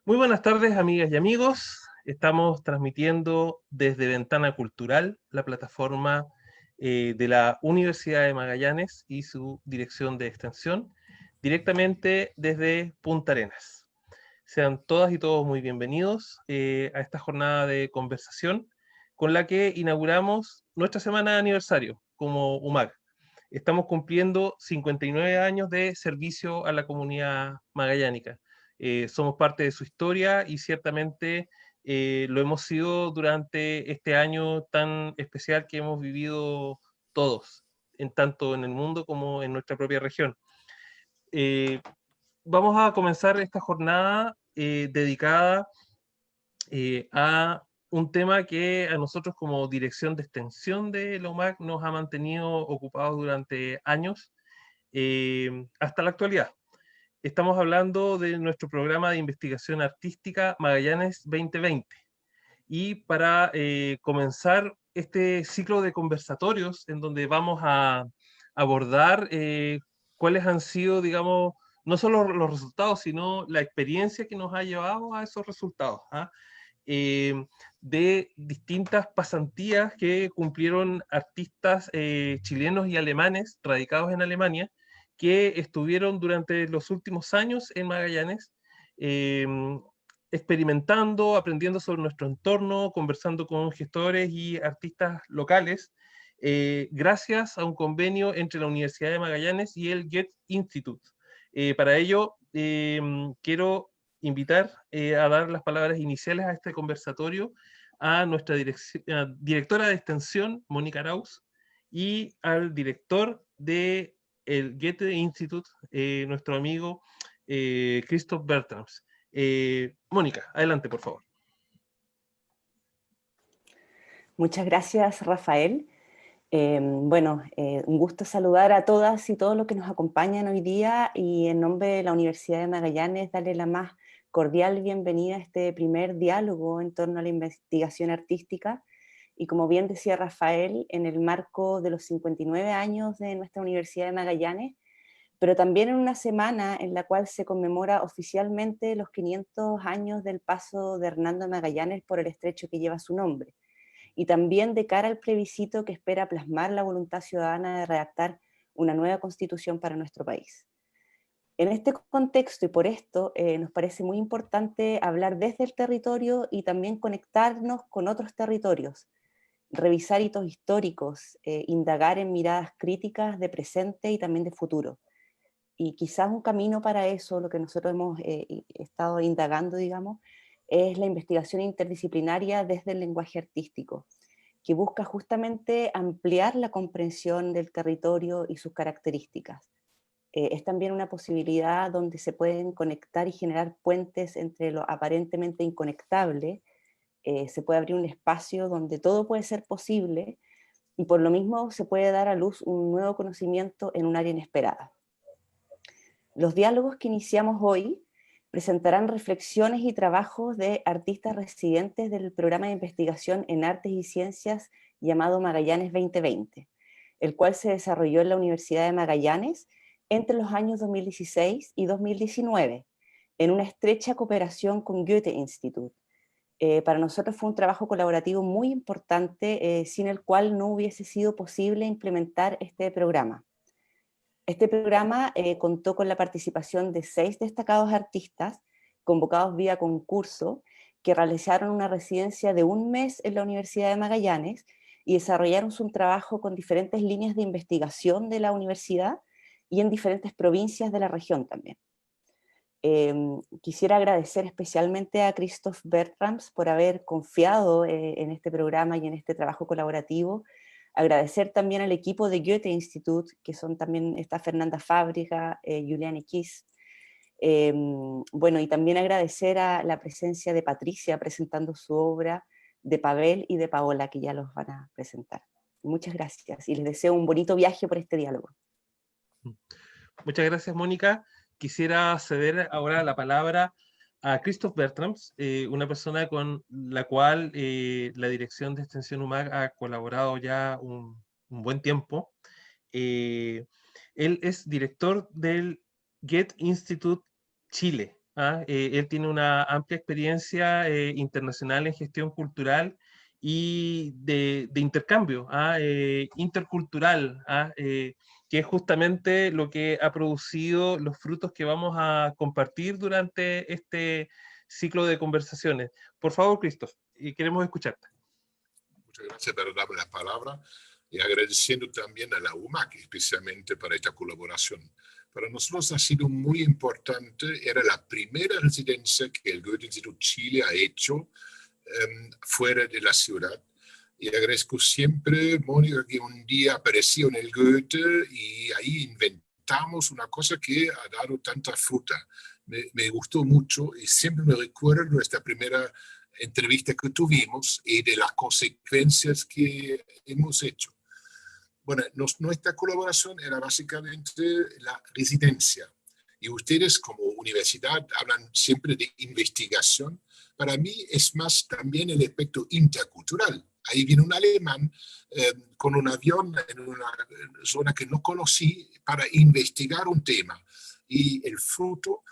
Muy buenas tardes, amigas y amigos. Estamos transmitiendo desde Ventana Cultural, la plataforma de la Universidad de Magallanes y su dirección de extensión, directamente desde Punta Arenas. Sean todas y todos muy bienvenidos a esta jornada de conversación con la que inauguramos nuestra semana de aniversario como UMAG. Estamos cumpliendo 59 años de servicio a la comunidad magallánica. Somos parte de su historia y ciertamente lo hemos sido durante este año tan especial que hemos vivido todos, tanto en el mundo como en nuestra propia región. Eh, Vamos a comenzar esta jornada dedicada a un tema que a nosotros como dirección de extensión de la UMAC nos ha mantenido ocupados durante años hasta la actualidad. Estamos hablando de nuestro programa de investigación artística Magallanes 2020. Y para comenzar este ciclo de conversatorios en donde vamos a abordar cuáles han sido, digamos, no solo los resultados, sino la experiencia que nos ha llevado a esos resultados, ¿ah? eh, de distintas pasantías que cumplieron artistas chilenos y alemanes radicados en Alemania, que estuvieron durante los últimos años en Magallanes, eh, experimentando, aprendiendo sobre nuestro entorno, conversando con gestores y artistas locales, gracias a un convenio entre la Universidad de Magallanes y el Goethe Institute. Para ello, quiero invitar a dar las palabras iniciales a este conversatorio a nuestra directora de extensión, Mónica Arauz, y al director de el Goethe Institute, nuestro amigo Christoph Bertrams. Mónica, adelante, por favor. Muchas gracias, Rafael. Un gusto saludar a todas y todos los que nos acompañan hoy día y en nombre de la Universidad de Magallanes darle la más cordial bienvenida a este primer diálogo en torno a la investigación artística. Y como bien decía Rafael, en el marco de los 59 años de nuestra Universidad de Magallanes, pero también en una semana en la cual se conmemora oficialmente los 500 años del paso de Hernando Magallanes por el estrecho que lleva su nombre, y también de cara al plebiscito que espera plasmar la voluntad ciudadana de redactar una nueva constitución para nuestro país. En este contexto y por esto nos parece muy importante hablar desde el territorio y también conectarnos con otros territorios, revisar hitos históricos, indagar en miradas críticas de presente y también de futuro. Y quizás un camino para eso, lo que nosotros hemos estado indagando, digamos, es la investigación interdisciplinaria desde el lenguaje artístico, que busca justamente ampliar la comprensión del territorio y sus características. Es también una posibilidad donde se pueden conectar y generar puentes entre lo aparentemente inconectable, se puede abrir un espacio donde todo puede ser posible y por lo mismo se puede dar a luz un nuevo conocimiento en un área inesperada. Los diálogos que iniciamos hoy presentarán reflexiones y trabajos de artistas residentes del programa de investigación en artes y ciencias llamado Magallanes 2020, el cual se desarrolló en la Universidad de Magallanes entre los años 2016 y 2019, en una estrecha cooperación con Goethe Institut. Para nosotros fue un trabajo colaborativo muy importante, sin el cual no hubiese sido posible implementar este programa. Este programa contó con la participación de 6 destacados artistas convocados vía concurso que realizaron una residencia de 1 mes en la Universidad de Magallanes y desarrollaron su trabajo con diferentes líneas de investigación de la universidad y en diferentes provincias de la región también. Quisiera agradecer especialmente a Christoph Bertrams por haber confiado en este programa y en este trabajo colaborativo. Agradecer también al equipo de Goethe Institut, que son también está Fernanda Fábrica, Juliane Kiss. Y también agradecer a la presencia de Patricia presentando su obra, de Pavel y de Paola, que ya los van a presentar. Muchas gracias y les deseo un bonito viaje por este diálogo. Muchas gracias, Mónica. Quisiera ceder ahora la palabra a Christoph Bertrams, una persona con la cual la Dirección de Extensión UMAG ha colaborado ya un buen tiempo. Él es director del Goethe Institut Chile. Él tiene una amplia experiencia internacional en gestión cultural y de intercambio intercultural, que es justamente lo que ha producido los frutos que vamos a compartir durante este ciclo de conversaciones. Por favor, Christoph, queremos escucharte. Muchas gracias por darme la palabra y agradeciendo también a la UMAC especialmente para esta colaboración. Para nosotros ha sido muy importante, era la primera residencia que el Goethe Institut Chile ha hecho fuera de la ciudad. Y agradezco siempre, Mónica, que un día apareció en el Goethe y ahí inventamos una cosa que ha dado tanta fruta. Me gustó mucho y siempre me recuerdo esta primera entrevista que tuvimos y de las consecuencias que hemos hecho. Bueno, nuestra colaboración era básicamente la residencia. Y ustedes como universidad hablan siempre de investigación. Para mí es más también el aspecto intercultural. Ahí viene un alemán con un avión en una zona que no conocí para investigar un tema. Y el fruto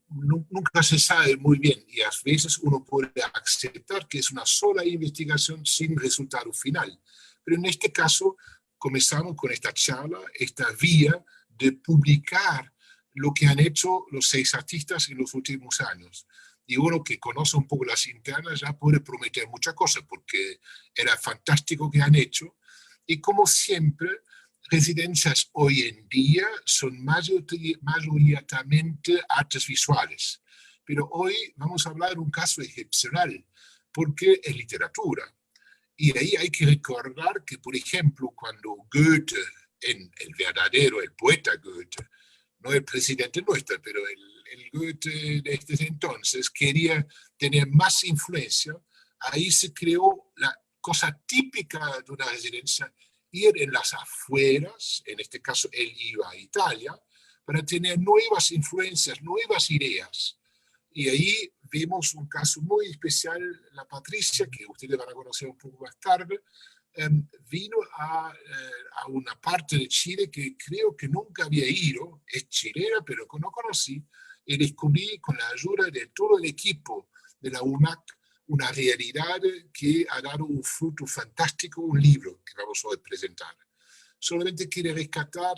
nunca se sabe muy bien y a veces uno puede aceptar que es una sola investigación sin resultado final. Pero en este caso comenzamos con esta charla, esta vía de publicar lo que han hecho los 6 artistas en los últimos años. Y uno que conoce un poco las internas ya puede prometer muchas cosas porque era fantástico que han hecho. Y como siempre, residencias hoy en día son mayoritariamente artes visuales. Pero hoy vamos a hablar de un caso excepcional, porque es literatura. Y ahí hay que recordar que, por ejemplo, cuando Goethe, el verdadero, el poeta Goethe, no el presidente nuestro, pero el Goethe de este entonces, quería tener más influencia, ahí se creó la cosa típica de una residencia, ir en las afueras, en este caso él iba a Italia, para tener nuevas influencias, nuevas ideas. Y ahí vimos un caso muy especial, la Patricia, que ustedes van a conocer un poco más tarde, vino a una parte de Chile que creo que nunca había ido, es chilena, pero que no conocí, y descubrí con la ayuda de todo el equipo de la UMAC una realidad que ha dado un fruto fantástico, un libro que vamos hoy a presentar. Solamente quiero rescatar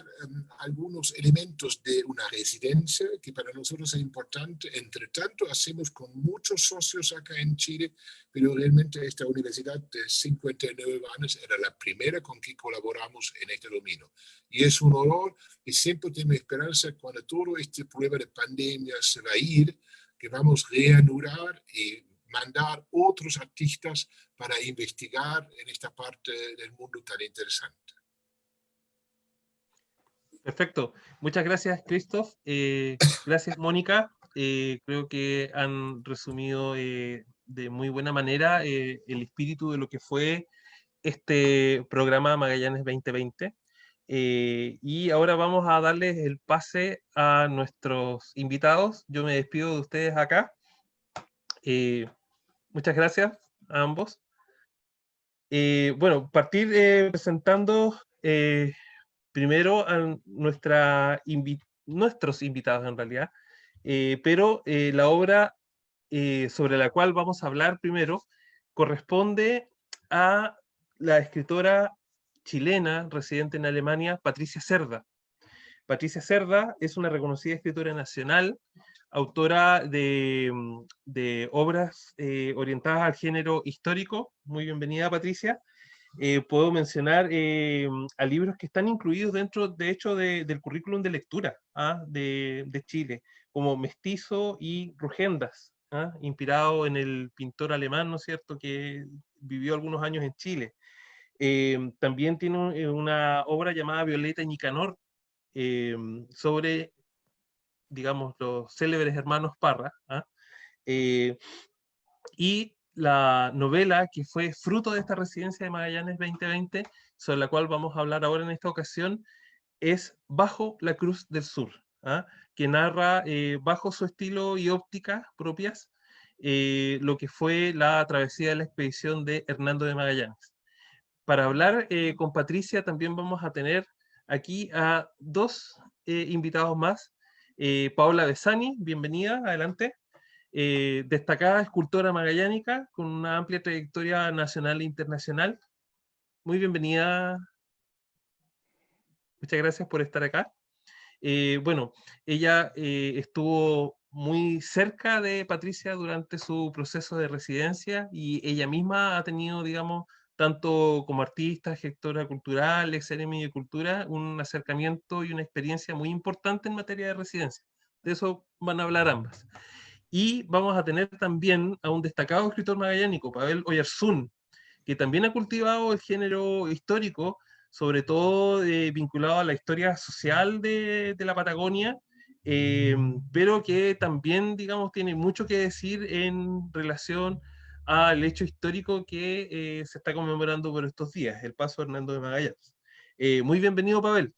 algunos elementos de una residencia que para nosotros es importante. Entre tanto, hacemos con muchos socios acá en Chile, pero realmente esta universidad de 59 años era la primera con que colaboramos en este dominio. Y es un honor y siempre tengo esperanza cuando todo este problema de pandemia se va a ir, que vamos a reanudar y mandar otros artistas para investigar en esta parte del mundo tan interesante. Perfecto. Muchas gracias, Christoph. Gracias, Mónica. Creo que han resumido de muy buena manera el espíritu de lo que fue este programa Magallanes 2020. Y ahora vamos a darles el pase a nuestros invitados. Yo me despido de ustedes acá. Muchas gracias a ambos. Bueno, partir presentando primero a nuestros invitados en realidad, pero la obra sobre la cual vamos a hablar primero corresponde a la escritora chilena residente en Alemania, Patricia Cerda. Patricia Cerda es una reconocida escritora nacional, autora de obras orientadas al género histórico. Muy bienvenida, Patricia. Puedo mencionar a libros que están incluidos dentro, de hecho, del currículum de lectura de Chile, como Mestizo y Rugendas, inspirado en el pintor alemán, ¿no es cierto?, que vivió algunos años en Chile. También tiene una obra llamada Violeta y Nicanor, sobre, digamos, los célebres hermanos Parra, y la novela que fue fruto de esta residencia de Magallanes 2020, sobre la cual vamos a hablar ahora en esta ocasión, es Bajo la Cruz del Sur, que narra, bajo su estilo y óptica propias, lo que fue la travesía de la expedición de Hernando de Magallanes. Para hablar con Patricia también vamos a tener aquí a dos invitados más, Paola Besani, bienvenida, adelante. Destacada escultora magallánica con una amplia trayectoria nacional e internacional. Muy bienvenida. Muchas gracias por estar acá. Bueno, ella estuvo muy cerca de Patricia durante su proceso de residencia y ella misma ha tenido, digamos, tanto como artista, gestora cultural, ex de Cultura, un acercamiento y una experiencia muy importante en materia de residencia. De eso van a hablar ambas. Y vamos a tener también a un destacado escritor magallánico, Pavel Oyarzún, que también ha cultivado el género histórico, sobre todo vinculado a la historia social de la Patagonia, pero que también, digamos, tiene mucho que decir en relación al hecho histórico que se está conmemorando por estos días, el paso de Hernando de Magallanes. Muy bienvenido, Pavel.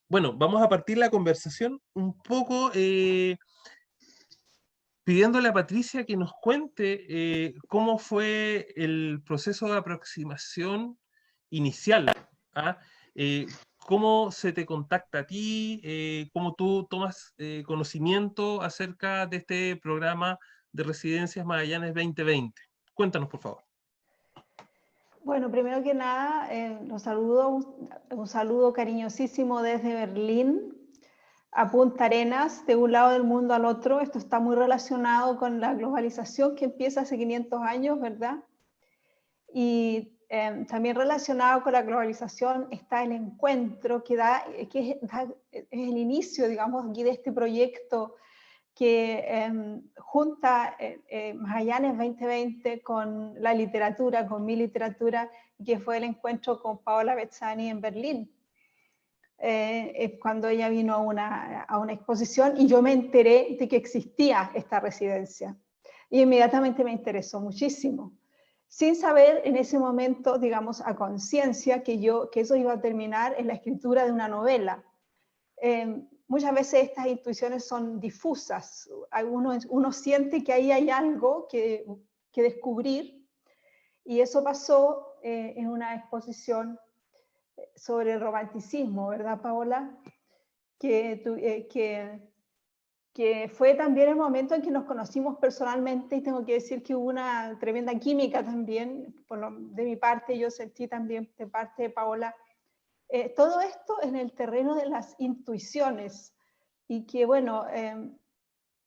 Bueno, vamos a partir la conversación un poco pidiéndole a Patricia que nos cuente cómo fue el proceso de aproximación inicial, ¿ah? Cómo se te contacta a ti, cómo tú tomas conocimiento acerca de este programa de Residencias Magallanes 2020. Cuéntanos, por favor. Bueno, primero que nada, un saludo cariñosísimo desde Berlín a Punta Arenas, de un lado del mundo al otro. Esto está muy relacionado con la globalización que empieza hace 500 años, ¿verdad? Y también relacionado con la globalización está el encuentro que es el inicio, digamos, aquí de este proyecto que junta Magallanes 2020 con la literatura, con mi literatura, que fue el encuentro con Paola Besani en Berlín. Cuando ella vino a una exposición y yo me enteré de que existía esta residencia. Y inmediatamente me interesó muchísimo, sin saber en ese momento, digamos, a conciencia que eso iba a terminar en la escritura de una novela. Muchas veces estas intuiciones son difusas. Uno siente que ahí hay algo que descubrir, y eso pasó en una exposición sobre el romanticismo, ¿verdad, Paola? Que fue también el momento en que nos conocimos personalmente, y tengo que decir que hubo una tremenda química también, de mi parte. Yo sentí también de parte de Paola todo esto en el terreno de las intuiciones, y que bueno,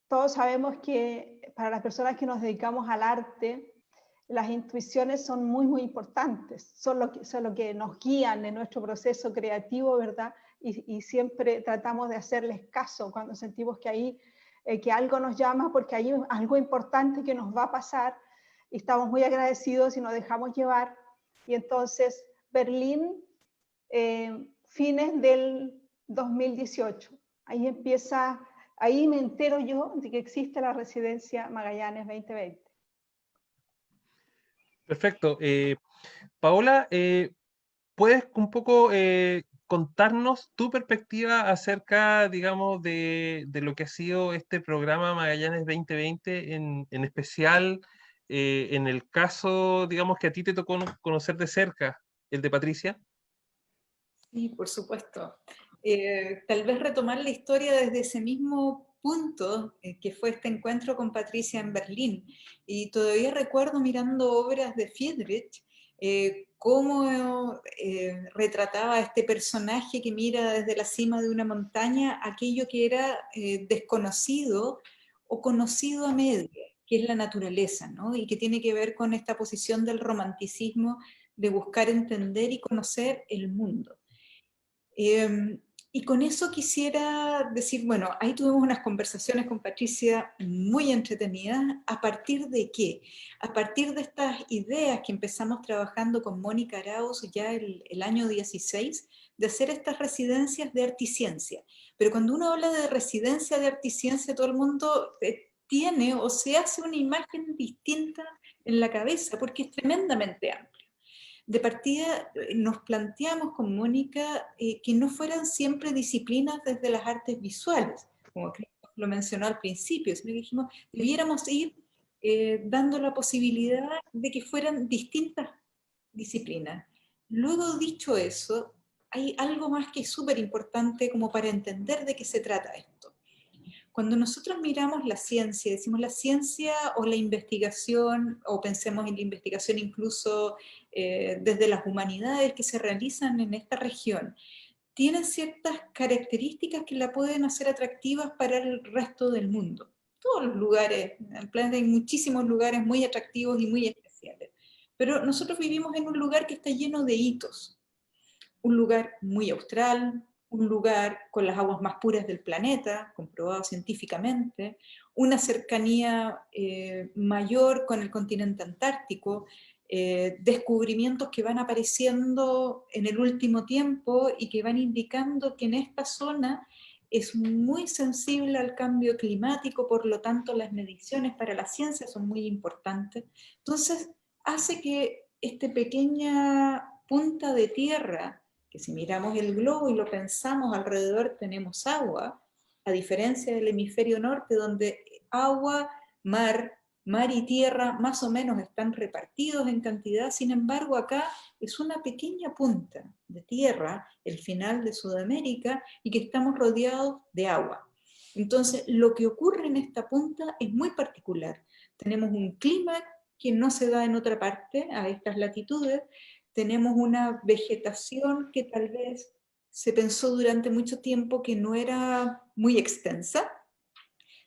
todos sabemos que para las personas que nos dedicamos al arte, las intuiciones son muy, muy importantes, son lo que nos guían en nuestro proceso creativo, ¿verdad? Y siempre tratamos de hacerles caso cuando sentimos que ahí, que algo nos llama, porque hay algo importante que nos va a pasar, y estamos muy agradecidos y nos dejamos llevar. Y entonces Berlín, fines del 2018. Ahí me entero yo de que existe la Residencia Magallanes 2020. Perfecto. Paola, ¿puedes un poco contarnos tu perspectiva acerca, digamos, de lo que ha sido este programa Magallanes 2020, en especial en el caso, digamos, que a ti te tocó conocer de cerca, el de Patricia? Sí, por supuesto. Tal vez retomar la historia desde ese mismo punto, que fue este encuentro con Patricia en Berlín. Y todavía recuerdo mirando obras de Friedrich, cómo retrataba a este personaje que mira desde la cima de una montaña aquello que era desconocido o conocido a media, que es la naturaleza, ¿no? Y que tiene que ver con esta posición del romanticismo, de buscar entender y conocer el mundo. Y con eso quisiera decir, bueno, ahí tuvimos unas conversaciones con Patricia muy entretenidas. ¿A partir de qué? A partir de estas ideas que empezamos trabajando con Mónica Arauz ya el año 16, de hacer estas residencias de articiencia. Pero cuando uno habla de residencia de articiencia, todo el mundo tiene o se hace una imagen distinta en la cabeza, porque es tremendamente amplio. De partida nos planteamos con Mónica que no fueran siempre disciplinas desde las artes visuales, como lo mencionó al principio, sino que dijimos, debiéramos ir dando la posibilidad de que fueran distintas disciplinas. Luego, dicho eso, hay algo más que es súper importante como para entender de qué se trata esto. Cuando nosotros miramos la ciencia, decimos la ciencia o la investigación, o pensemos en la investigación incluso desde las humanidades que se realizan en esta región, tienen ciertas características que la pueden hacer atractivas para el resto del mundo. Todos los lugares, en el planeta hay muchísimos lugares muy atractivos y muy especiales. Pero nosotros vivimos en un lugar que está lleno de hitos. Un lugar muy austral, un lugar con las aguas más puras del planeta, comprobado científicamente, una cercanía mayor con el continente antártico, descubrimientos que van apareciendo en el último tiempo y que van indicando que en esta zona es muy sensible al cambio climático, por lo tanto las mediciones para la ciencia son muy importantes. Entonces, hace que esta pequeña punta de tierra, que si miramos el globo y lo pensamos alrededor tenemos agua, a diferencia del hemisferio norte donde agua, mar y tierra más o menos están repartidos en cantidad, sin embargo acá es una pequeña punta de tierra, el final de Sudamérica, y que estamos rodeados de agua. Entonces lo que ocurre en esta punta es muy particular. Tenemos un clima que no se da en otra parte a estas latitudes, tenemos una vegetación que tal vez se pensó durante mucho tiempo que no era muy extensa.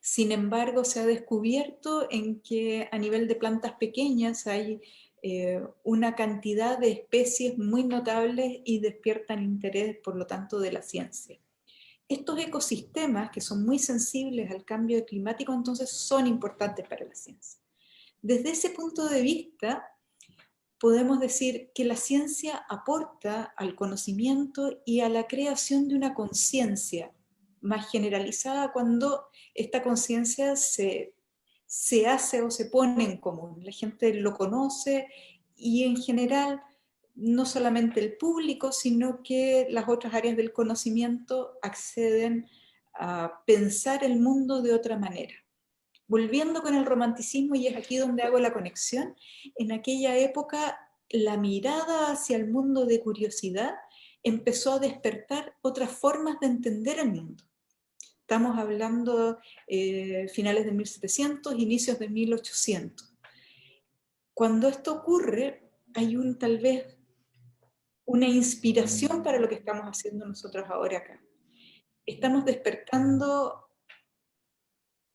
Sin embargo, se ha descubierto en que a nivel de plantas pequeñas hay una cantidad de especies muy notables y despiertan interés, por lo tanto, de la ciencia. Estos ecosistemas, que son muy sensibles al cambio climático, entonces son importantes para la ciencia. Desde ese punto de vista, podemos decir que la ciencia aporta al conocimiento y a la creación de una conciencia más generalizada cuando esta conciencia se hace o se pone en común. La gente lo conoce y en general no solamente el público, sino que las otras áreas del conocimiento acceden a pensar el mundo de otra manera. Volviendo con el romanticismo, y es aquí donde hago la conexión, en aquella época la mirada hacia el mundo de curiosidad empezó a despertar otras formas de entender el mundo. Estamos hablando finales de 1700, inicios de 1800. Cuando esto ocurre, hay tal vez una inspiración para lo que estamos haciendo nosotros ahora acá. Estamos despertando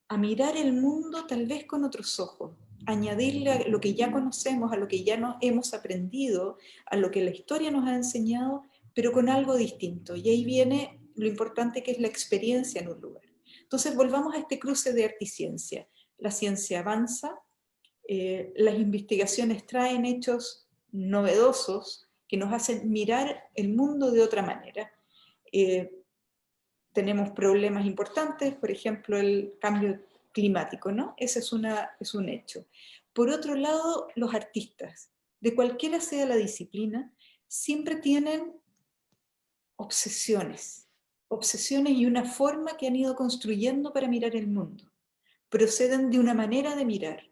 a mirar el mundo tal vez con otros ojos, añadirle a lo que ya conocemos, a lo que ya hemos aprendido, a lo que la historia nos ha enseñado, pero con algo distinto. Y ahí viene lo importante que es la experiencia en un lugar. Entonces volvamos a este cruce de arte y ciencia. La ciencia avanza, las investigaciones traen hechos novedosos que nos hacen mirar el mundo de otra manera. Tenemos problemas importantes, por ejemplo, el cambio climático, ¿no? Ese es un hecho. Por otro lado, los artistas, de cualquiera sea la disciplina, siempre tienen obsesiones y una forma que han ido construyendo para mirar el mundo. Proceden de una manera de mirar.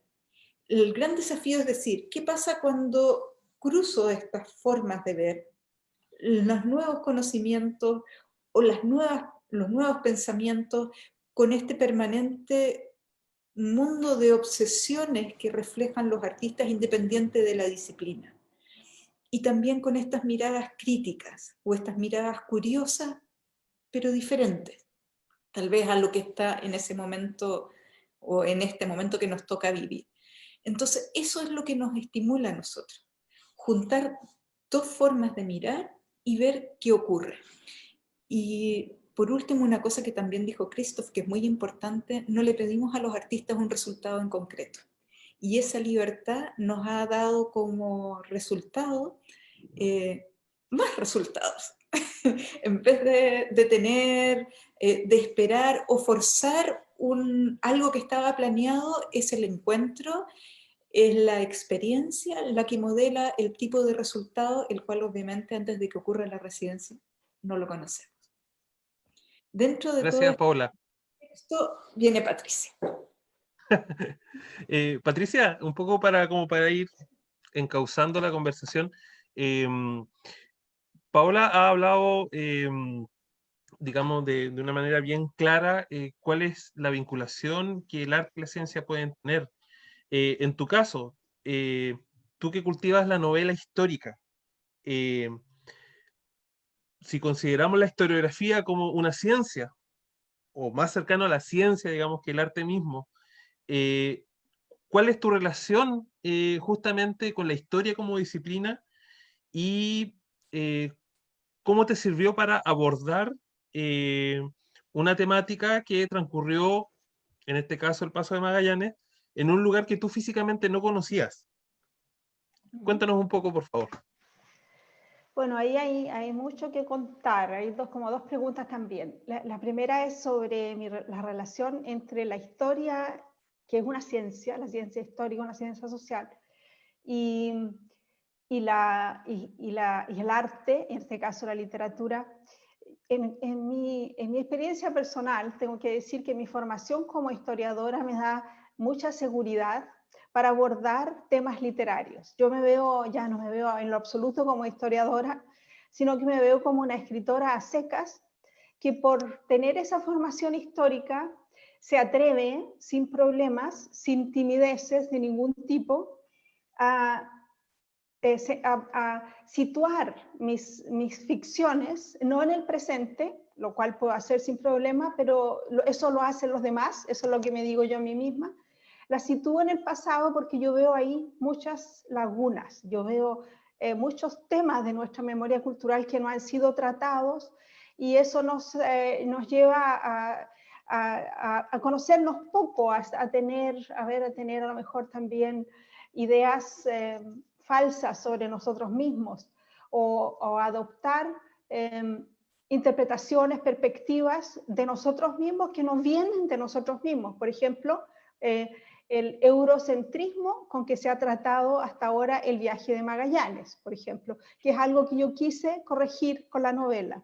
El gran desafío es decir, ¿qué pasa cuando cruzo estas formas de ver, los nuevos conocimientos o los nuevos pensamientos con este permanente mundo de obsesiones que reflejan los artistas independientes de la disciplina? Y también con estas miradas críticas o estas miradas curiosas, pero diferentes, tal vez a lo que está en ese momento o en este momento que nos toca vivir. Entonces, eso es lo que nos estimula a nosotros, juntar dos formas de mirar y ver qué ocurre. Y por último, una cosa que también dijo Christoph, que es muy importante, no le pedimos a los artistas un resultado en concreto. Y esa libertad nos ha dado como resultado más resultados. En vez de esperar o forzar algo que estaba planeado, es el encuentro, es la experiencia la que modela el tipo de resultado, el cual obviamente antes de que ocurra la residencia no lo conocemos. Dentro de Gracias, todo Paola. esto viene Patricia. Patricia, un poco como para ir encauzando la conversación, Paola ha hablado, digamos, de una manera bien clara cuál es la vinculación que el arte y la ciencia pueden tener. En tu caso, tú que cultivas la novela histórica, eh, si consideramos la historiografía como una ciencia, o más cercano a la ciencia, digamos, que el arte mismo, eh, ¿cuál es tu relación justamente con la historia como disciplina y eh, cómo te sirvió para abordar eh, una temática que transcurrió, en este caso el Paso de Magallanes, en un lugar que tú físicamente no conocías? Cuéntanos un poco, por favor. Bueno, ahí hay mucho que contar. Hay como dos preguntas también. La primera es sobre la relación entre la historia, que es una ciencia, la ciencia histórica, una ciencia social, y, y el arte, en este caso la literatura. En mi experiencia personal, tengo que decir que mi formación como historiadora me da mucha seguridad para abordar temas literarios. Yo ya no me veo en lo absoluto como historiadora, sino que me veo como una escritora a secas que por tener esa formación histórica se atreve sin problemas, sin timideces de ningún tipo, a situar mis ficciones, no en el presente, lo cual puedo hacer sin problema, pero eso lo hacen los demás, eso es lo que me digo yo a mí misma. La sitúo en el pasado porque yo veo ahí muchas lagunas, yo veo muchos temas de nuestra memoria cultural que no han sido tratados, y eso nos lleva a conocernos poco, a tener a lo mejor también ideas falsas sobre nosotros mismos, o adoptar interpretaciones, perspectivas de nosotros mismos que no vienen de nosotros mismos. Por ejemplo, el eurocentrismo con que se ha tratado hasta ahora el viaje de Magallanes, por ejemplo, que es algo que yo quise corregir con la novela.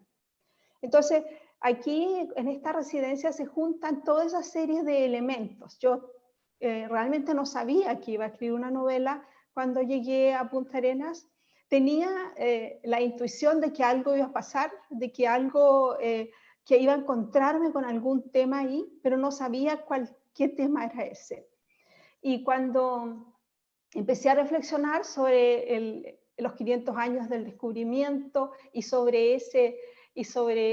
Entonces, aquí en esta residencia se juntan toda esa serie de elementos. Yo realmente no sabía que iba a escribir una novela cuando llegué a Punta Arenas. Tenía la intuición de que algo iba a pasar, de que que iba a encontrarme con algún tema ahí, pero no sabía qué tema era ese. Y cuando empecé a reflexionar sobre los 500 años del descubrimiento y sobre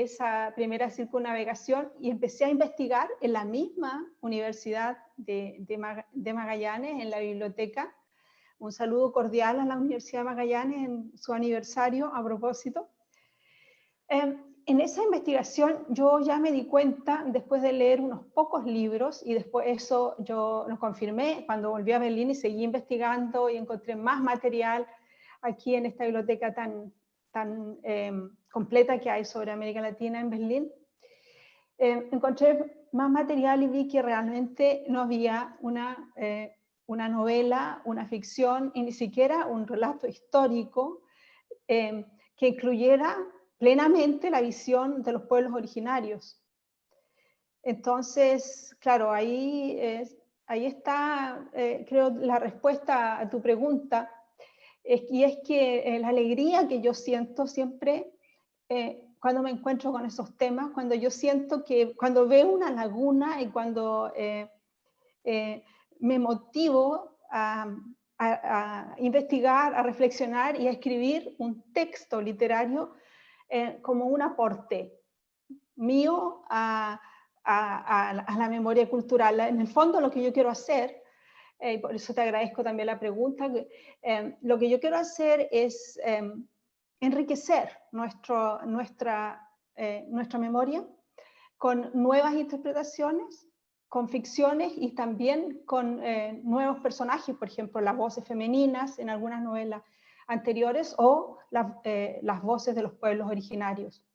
esa primera circunnavegación, y empecé a investigar en la misma Universidad de Magallanes, en la biblioteca. Un saludo cordial a la Universidad de Magallanes en su aniversario a propósito. En esa investigación yo ya me di cuenta, después de leer unos pocos libros, y después eso yo lo confirmé cuando volví a Berlín y seguí investigando y encontré más material aquí en esta biblioteca tan completa que hay sobre América Latina en Berlín. Encontré más material y vi que realmente no había una novela, una ficción y ni siquiera un relato histórico que incluyera plenamente la visión de los pueblos originarios. Entonces, claro, ahí está, creo, la respuesta a tu pregunta, y es que la alegría que yo siento siempre cuando me encuentro con esos temas, cuando yo siento cuando veo una laguna y cuando me motivo a investigar, a reflexionar y a escribir un texto literario como un aporte mío a la memoria cultural. En el fondo, lo que yo quiero hacer, por eso te agradezco también la pregunta, lo que yo quiero hacer es enriquecer nuestra memoria con nuevas interpretaciones, con ficciones y también con nuevos personajes, por ejemplo, las voces femeninas en algunas novelas anteriores, o las voces de los pueblos originarios.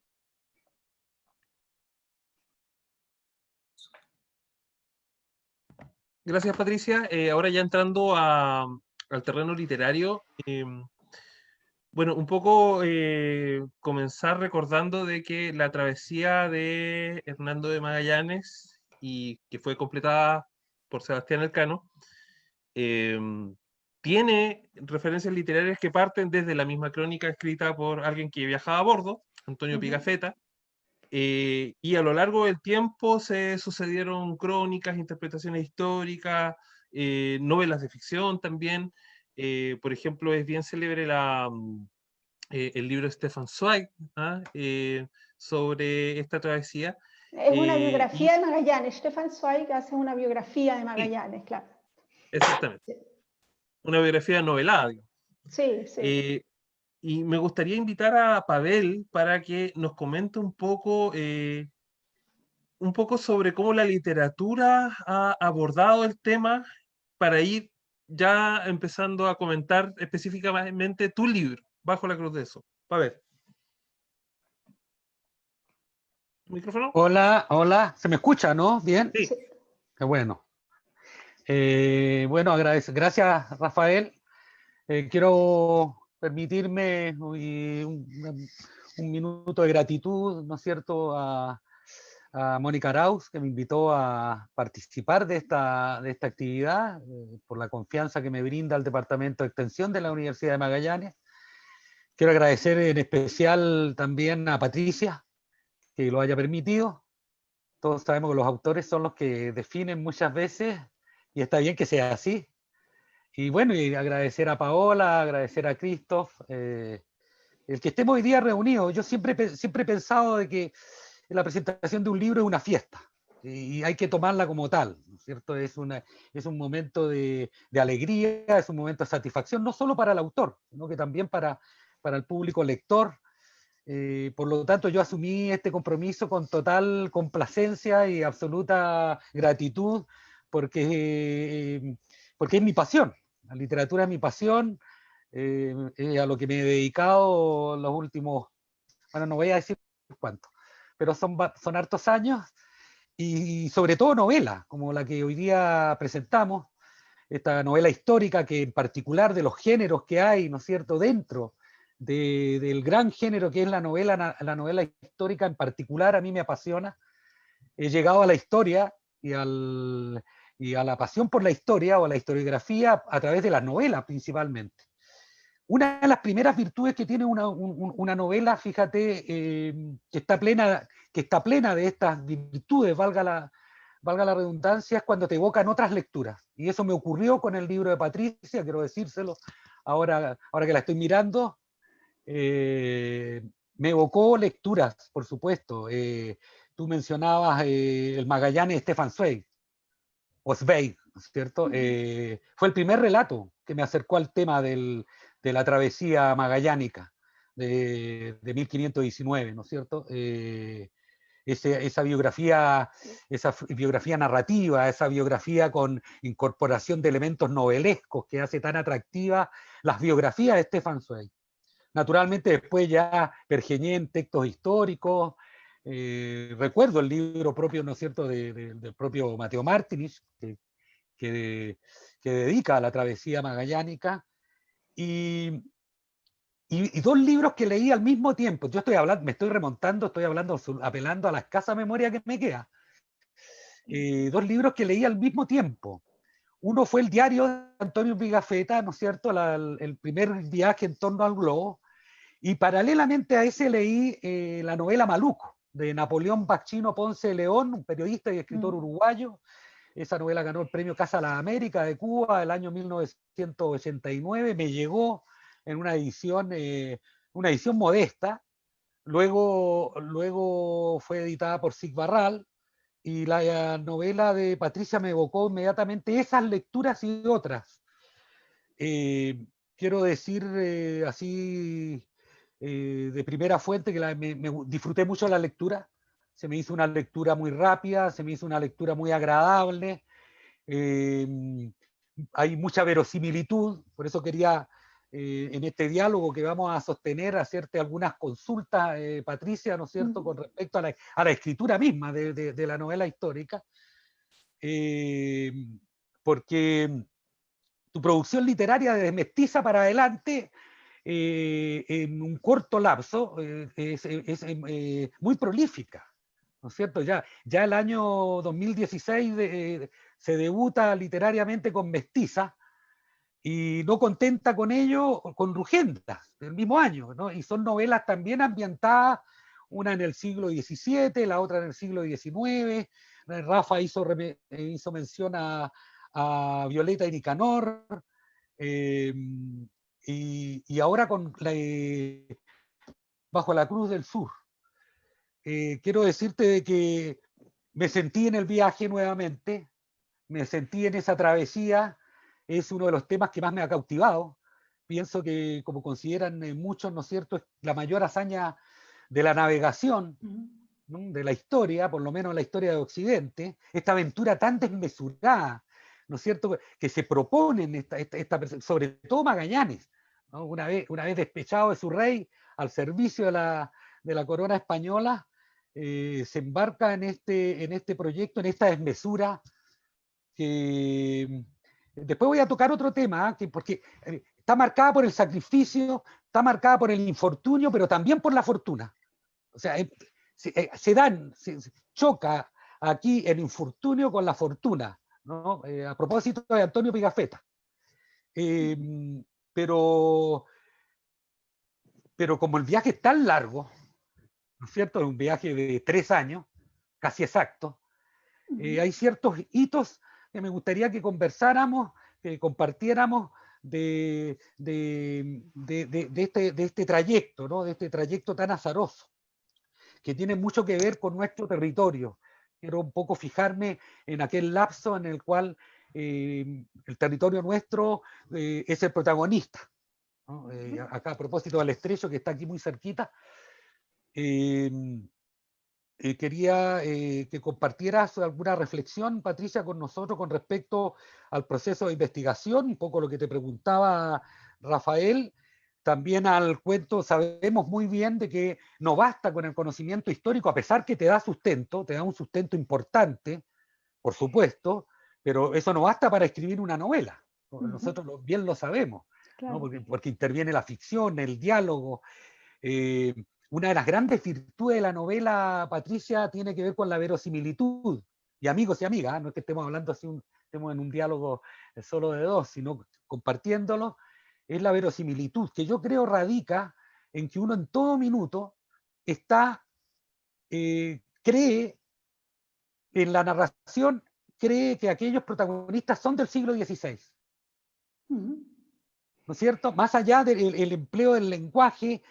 Gracias, Patricia. Ahora ya entrando al terreno literario, bueno, un poco comenzar recordando de que la travesía de Hernando de Magallanes, y que fue completada por Sebastián Elcano, tiene referencias literarias que parten desde la misma crónica escrita por alguien que viajaba a bordo, Antonio Pigafetta, y a lo largo del tiempo se sucedieron crónicas, interpretaciones históricas, novelas de ficción también. Por ejemplo, es bien célebre el libro de Stefan Zweig, ¿ah? Sobre esta travesía. Es una Y biografía de Magallanes. Stefan Zweig hace una biografía de sí, Magallanes, claro. exactamente. Una biografía novelada, digamos. Sí, sí. Y me gustaría invitar a Pavel para que nos comente un poco sobre cómo la literatura ha abordado el tema para ir ya empezando a comentar específicamente tu libro, Bajo la Cruz de Eso. Pavel. ¿Micrófono? Hola, hola, ¿se me escucha, no? ¿Bien? Sí. Sí. Qué bueno. Bueno, gracias, Rafael. Quiero permitirme un minuto de gratitud, ¿no es cierto?, a Mónica Arauz, que me invitó a participar de esta actividad, por la confianza que me brinda el Departamento de Extensión de la Universidad de Magallanes. Quiero agradecer en especial también a Patricia, que lo haya permitido. Todos sabemos que los autores son los que definen muchas veces, y está bien que sea así. Y bueno, y agradecer a Paola, agradecer a Christoph, el que estemos hoy día reunidos. Yo siempre he pensado de que la presentación de un libro es una fiesta, y hay que tomarla como tal, ¿no es cierto? Es un momento de alegría, es un momento de satisfacción, no solo para el autor, sino que también para el público lector. Por lo tanto, yo asumí este compromiso con total complacencia y absoluta gratitud, porque es mi pasión. La literatura es mi pasión, es a lo que me he dedicado los últimos, bueno, no voy a decir cuánto, pero son hartos años, y sobre todo novelas, como la que hoy día presentamos, esta novela histórica, que en particular de los géneros que hay, ¿no es cierto?, dentro del gran género que es la novela histórica en particular, a mí me apasiona. He llegado a la historia y a la pasión por la historia o la historiografía a través de las novelas principalmente. Una de las primeras virtudes que tiene una novela, fíjate, que está plena de estas virtudes, valga la redundancia, es cuando te evocan otras lecturas. Y eso me ocurrió con el libro de Patricia, quiero decírselo, ahora que la estoy mirando. Me evocó lecturas, por supuesto. Tú mencionabas el Magallanes de Stefan Zweig, o Zweig, ¿cierto? Fue el primer relato que me acercó al tema de la travesía magallánica de 1519, ¿no es cierto? Esa biografía narrativa, esa biografía con incorporación de elementos novelescos que hace tan atractiva las biografías de Stefan Zweig. Naturalmente después ya pergeñé en textos históricos. Recuerdo el libro propio, ¿no es cierto?, del propio Mateo Martinich, que dedica a la travesía magallánica, y dos libros que leí al mismo tiempo. Yo me estoy remontando, apelando a la escasa memoria que me queda. Dos libros que leí al mismo tiempo. Uno fue el diario de Antonio Pigafetta, ¿no es cierto?, el primer viaje en torno al globo. Y paralelamente a ese leí la novela Maluco, de Napoleón Bacchino Ponce de León, un periodista y escritor uruguayo. Esa novela ganó el premio Casa de las Américas de Cuba el año 1989. Me llegó en una edición modesta. Luego fue editada por Sig Barral, y la novela de Patricia me evocó inmediatamente esas lecturas y otras. Quiero decir así, de primera fuente, que me disfruté mucho de la lectura. Se me hizo una lectura muy rápida, se me hizo una lectura muy agradable. Hay mucha verosimilitud, por eso quería, en este diálogo que vamos a sostener, hacerte algunas consultas, Patricia, ¿no es cierto?, con respecto a la escritura misma de la novela histórica, porque tu producción literaria desde Mestiza para adelante, en un corto lapso, es muy prolífica, ¿no es cierto? Ya el año 2016 se debuta literariamente con Mestiza, y no contenta con ello, con Rugendas, del mismo año, ¿no? Y son novelas también ambientadas, una en el siglo XVII, la otra en el siglo XIX. Rafa hizo mención a Violeta y Nicanor, y ahora con Bajo la Cruz del Sur. Quiero decirte de que me sentí en el viaje nuevamente, me sentí en esa travesía, es uno de los temas que más me ha cautivado. Pienso que, como consideran muchos, ¿no es cierto?, es la mayor hazaña de la navegación, ¿no?, de la historia, por lo menos la historia de Occidente, esta aventura tan desmesurada, ¿no es cierto?, que se proponen, sobre todo Magallanes, ¿no? Una vez despechado de su rey, al servicio de la corona española, se embarca en este proyecto, en esta desmesura, que después voy a tocar otro tema, porque está marcada por el sacrificio, está marcada por el infortunio, pero también por la fortuna. O sea, choca aquí el infortunio con la fortuna, ¿no? A propósito de Antonio Pigafetta. Pero como el viaje es tan largo, ¿no es cierto? Es un viaje de 3 años, casi exacto. Hay ciertos hitos que me gustaría que conversáramos, que compartiéramos de este trayecto, ¿no? De este trayecto tan azaroso, que tiene mucho que ver con nuestro territorio. Quiero un poco fijarme en aquel lapso en el cual el territorio nuestro es el protagonista, ¿no? Acá, a propósito del Estrecho, que está aquí muy cerquita, quería que compartieras alguna reflexión, Patricia, con nosotros con respecto al proceso de investigación, un poco lo que te preguntaba Rafael, también al cuento. Sabemos muy bien de que no basta con el conocimiento histórico, a pesar que te da un sustento importante, por supuesto, pero eso no basta para escribir una novela. Nosotros bien lo sabemos, claro, ¿no? Porque interviene la ficción, el diálogo. Una de las grandes virtudes de la novela, Patricia, tiene que ver con la verosimilitud. Y amigos y amigas, no es que estemos hablando así, estemos en un diálogo solo de dos, sino compartiéndolo, es la verosimilitud, que yo creo radica en que uno en todo minuto cree en la narración, cree que aquellos protagonistas son del siglo XVI. ¿No es cierto? Más allá del empleo del lenguaje,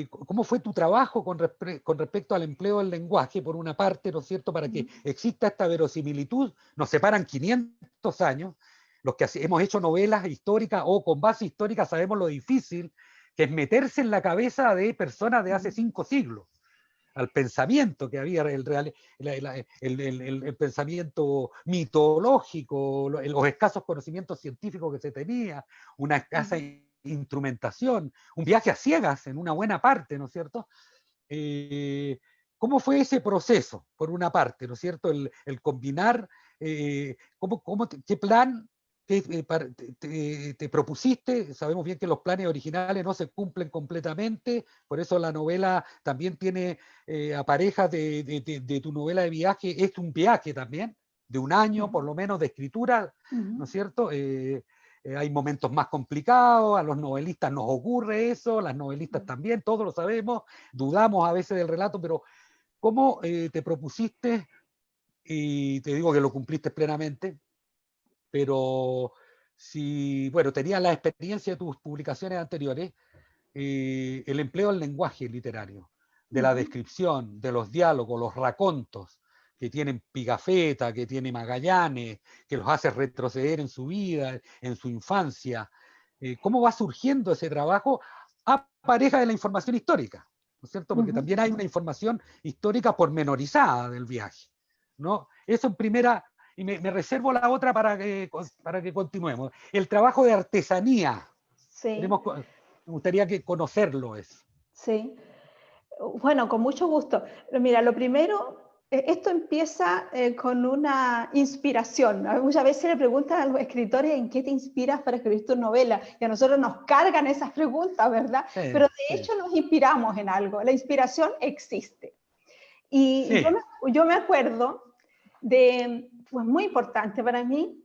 ¿cómo fue tu trabajo con respecto al empleo del lenguaje, por una parte, ¿no es cierto?, para que exista esta verosimilitud? Nos separan 500 años. Los que hemos hecho novelas históricas o con base histórica sabemos lo difícil que es meterse en la cabeza de personas de hace 5 siglos, al pensamiento que había, el pensamiento mitológico, los escasos conocimientos científicos que se tenía, una escasa instrumentación, un viaje a ciegas en una buena parte, ¿no es cierto? ¿Cómo fue ese proceso, por una parte, ¿no es cierto? El combinar, ¿qué plan te propusiste? Sabemos bien que los planes originales no se cumplen completamente, por eso la novela también tiene aparejas de tu novela de viaje, es un viaje también, de un año por lo menos de escritura, ¿no es cierto? Hay momentos más complicados, a los novelistas nos ocurre eso, las novelistas también, todos lo sabemos, dudamos a veces del relato, pero ¿cómo te propusiste? Y te digo que lo cumpliste plenamente, pero si, bueno, tenías la experiencia de tus publicaciones anteriores, el empleo del lenguaje literario, de la descripción, de los diálogos, los racontos que tienen Pigafetta, que tiene Magallanes, que los hace retroceder en su vida, en su infancia. ¿Cómo va surgiendo ese trabajo a pareja de la información histórica? ¿No es cierto? Porque también hay una información histórica pormenorizada del viaje, ¿no? Eso en primera, y me reservo la otra para que continuemos. El trabajo de artesanía. Sí. Me gustaría conocerlo eso. Sí. Bueno, con mucho gusto. Mira, lo primero, esto empieza con una inspiración. Muchas veces le preguntan a los escritores en qué te inspiras para escribir tu novela, y a nosotros nos cargan esas preguntas, ¿verdad? Sí, pero de hecho nos inspiramos en algo. La inspiración existe. Y yo me acuerdo de, pues muy importante para mí,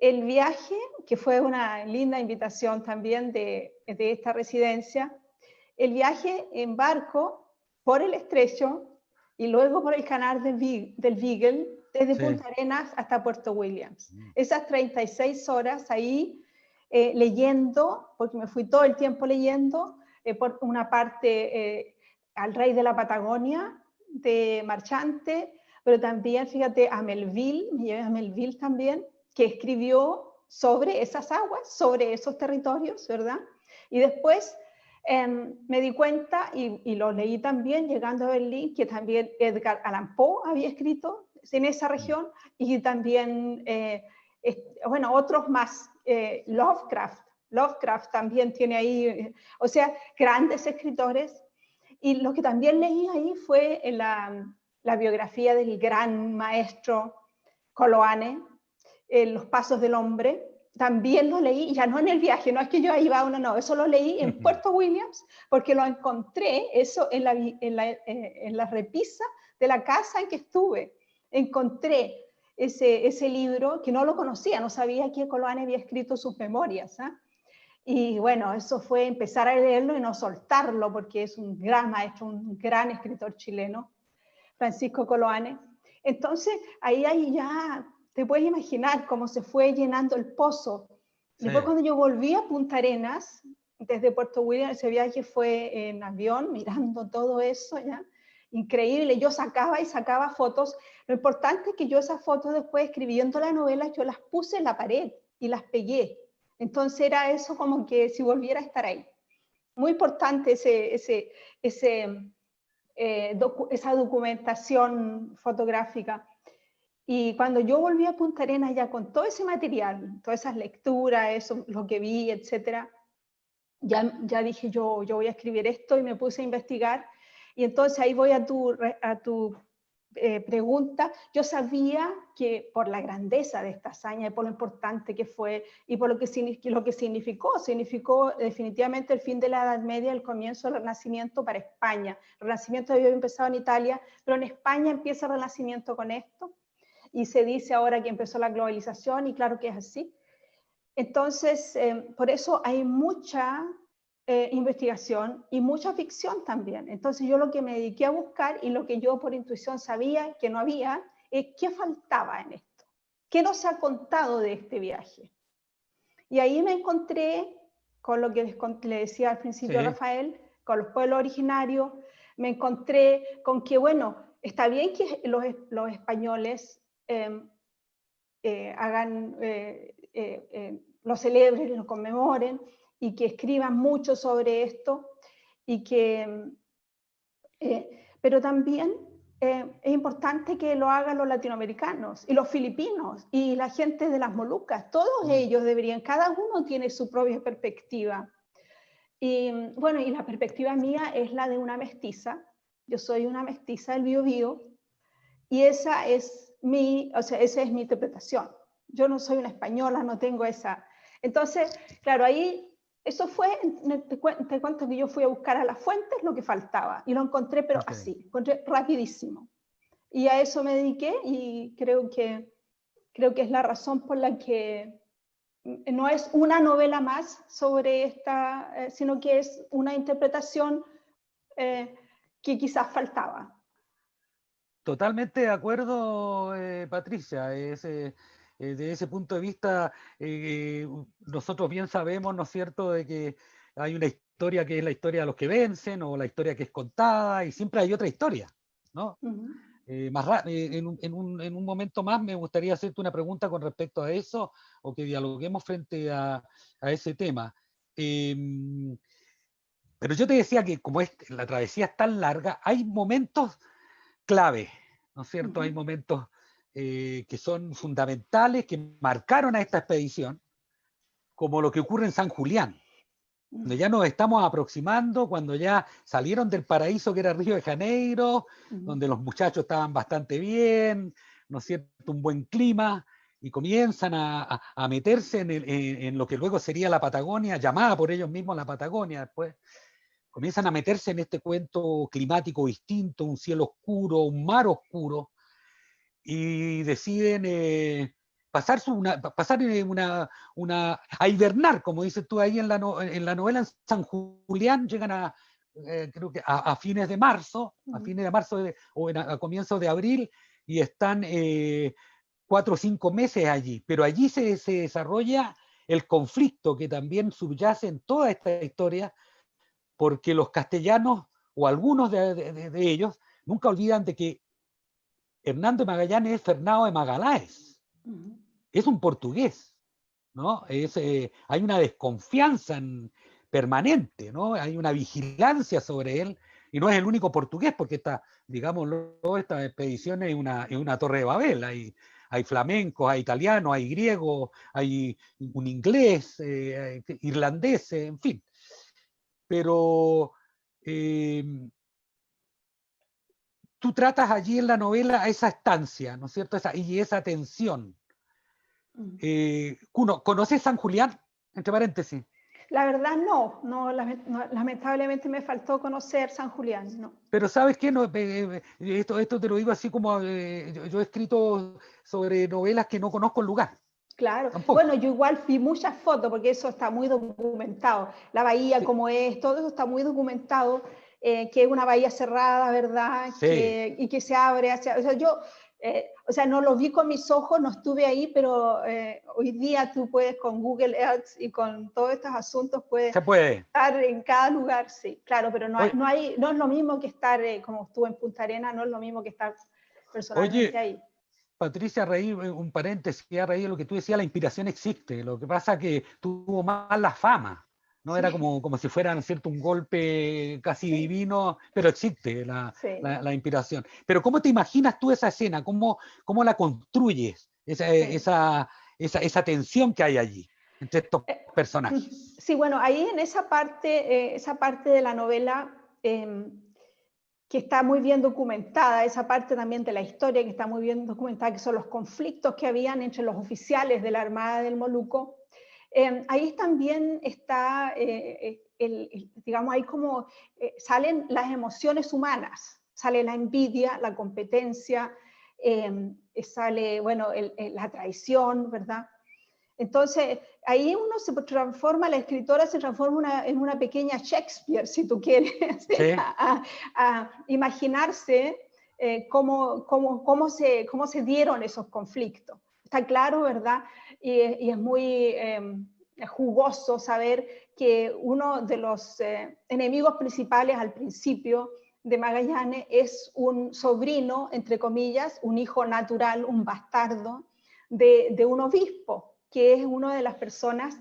El viaje, que fue una linda invitación también de esta residencia, el viaje en barco por el estrecho y luego por el canal del Beagle, desde Sí. Punta Arenas hasta Puerto Williams. Esas 36 horas ahí leyendo, porque me fui todo el tiempo leyendo, por una parte al rey de la Patagonia, de Marchante, pero también, fíjate, a Melville, me llevé a Melville también, que escribió sobre esas aguas, sobre esos territorios, ¿verdad? Y después me di cuenta, y lo leí también, llegando a Berlín, que también Edgar Allan Poe había escrito en esa región, y también, bueno, otros más, Lovecraft también tiene ahí, o sea, grandes escritores. Y lo que también leí ahí fue la biografía del gran maestro Coloane, Los Pasos del Hombre. También lo leí, ya no en el viaje, no es que yo iba a una, no, eso lo leí en Puerto Williams, porque lo encontré, eso en la repisa de la casa en que estuve. Encontré ese libro, que no lo conocía, no sabía que Coloane había escrito sus memorias, ¿eh? Y bueno, eso fue empezar a leerlo y no soltarlo, porque es un gran maestro, un gran escritor chileno, Francisco Coloane. Entonces, ahí ya te puedes imaginar cómo se fue llenando el pozo. Sí. Después, cuando yo volví a Punta Arenas, desde Puerto Williams, ese viaje fue en avión, mirando todo eso, ¿ya? Increíble. Yo sacaba y sacaba fotos. Lo importante es que yo esas fotos, después escribiendo la novela, yo las puse en la pared y las pegué. Entonces era eso como que si volviera a estar ahí. Muy importante esa documentación fotográfica. Y cuando yo volví a Punta Arenas ya con todo ese material, todas esas lecturas, eso, lo que vi, etcétera, ya dije yo voy a escribir esto y me puse a investigar. Y entonces ahí voy a tu pregunta. Yo sabía que por la grandeza de esta hazaña y por lo importante que fue y por lo que significó definitivamente el fin de la Edad Media, el comienzo del Renacimiento para España. El Renacimiento había empezado en Italia, pero en España empieza el Renacimiento con esto, y se dice ahora que empezó la globalización, y claro que es así. Entonces, por eso hay mucha investigación y mucha ficción también. Entonces yo lo que me dediqué a buscar, y lo que yo por intuición sabía que no había, es qué faltaba en esto, qué no se ha contado de este viaje. Y ahí me encontré con lo que le decía al principio, sí, Rafael, con los pueblos originarios. Me encontré con que, bueno, está bien que los españoles lo celebren, lo conmemoren, y que escriban mucho sobre esto, y pero también es importante que lo hagan los latinoamericanos y los filipinos y la gente de las Molucas. Todos ellos deberían, cada uno tiene su propia perspectiva. Y bueno, y la perspectiva mía es la de una mestiza. Yo soy una mestiza del Biobío, y esa es mi interpretación. Yo no soy una española, no tengo esa. Entonces, claro, ahí, eso fue, te cuento que yo fui a buscar a las fuentes lo que faltaba, y lo encontré, pero así, encontré rapidísimo. Y a eso me dediqué, y creo que es la razón por la que no es una novela más sobre esta, sino que es una interpretación que quizás faltaba. Totalmente de acuerdo, Patricia. Desde ese punto de vista, nosotros bien sabemos, ¿no es cierto?, de que hay una historia que es la historia de los que vencen, o la historia que es contada, y siempre hay otra historia, ¿no? Uh-huh. En un momento más me gustaría hacerte una pregunta con respecto a eso, o que dialoguemos frente a ese tema. Pero yo te decía que como la travesía es tan larga, hay momentos clave, ¿no es cierto? Uh-huh. Hay momentos que son fundamentales, que marcaron a esta expedición, como lo que ocurre en San Julián, donde ya nos estamos aproximando, cuando ya salieron del paraíso que era Río de Janeiro, donde los muchachos estaban bastante bien, ¿no es cierto?, un buen clima, y comienzan a meterse en lo que luego sería la Patagonia, llamada por ellos mismos la Patagonia después. Comienzan a meterse en este cuento climático distinto, un cielo oscuro, un mar oscuro, y deciden a hibernar, como dices tú ahí en la novela, en San Julián, llegan creo que a fines de marzo, a comienzos de abril, y están 4 o 5 meses allí, pero allí se desarrolla el conflicto que también subyace en toda esta historia, porque los castellanos, o algunos de ellos, nunca olvidan de que Hernando de Magallanes es Fernão de Magalhães, es un portugués, ¿no? Hay una desconfianza permanente, ¿no? Hay una vigilancia sobre él, y no es el único portugués, porque esta expedición es una torre de Babel, hay flamencos, hay italianos, hay griegos, hay un inglés, irlandeses, en fin. Pero tú tratas allí en la novela esa estancia, ¿no es cierto? Esa tensión. ¿Conoces San Julián? Entre paréntesis. La verdad no, lamentablemente me faltó conocer San Julián, no. Pero ¿sabes qué? No, esto te lo digo así como yo he escrito sobre novelas que no conozco el lugar. Claro, Tampoco. Bueno, yo igual vi muchas fotos porque eso está muy documentado. La bahía, sí. Como es, todo eso está muy documentado, que es una bahía cerrada, ¿verdad? Sí. Y que se abre hacia... O sea, no lo vi con mis ojos, no estuve ahí, pero hoy día tú puedes con Google Earth y con todos estos asuntos puedes estar en cada lugar, sí, claro, pero no es lo mismo que estar, como estuve en Punta Arenas, no es lo mismo que estar personalmente ahí. Patricia, un paréntesis, a raíz de lo que tú decías, la inspiración existe, lo que pasa es que tuvo más la fama, ¿no? Sí. Era como si fuera, ¿no es cierto?, un golpe casi divino, pero existe la inspiración. Pero ¿cómo te imaginas tú esa escena? ¿Cómo la construyes? Esa tensión que hay allí entre estos personajes. Sí, bueno, ahí en esa parte de la novela que está muy bien documentada, esa parte también de la historia que está muy bien documentada, que son los conflictos que habían entre los oficiales de la Armada del Moluco. Ahí también está, digamos, ahí como salen las emociones humanas, sale la envidia, la competencia, sale, bueno, la traición, ¿verdad? Entonces, ahí uno se transforma, la escritora se transforma en una pequeña Shakespeare, si tú quieres, sí. a imaginarse cómo se dieron esos conflictos. Está claro, ¿verdad? Y es muy jugoso saber que uno de los enemigos principales al principio de Magallanes es un sobrino, entre comillas, un hijo natural, un bastardo de un obispo, que es una de las personas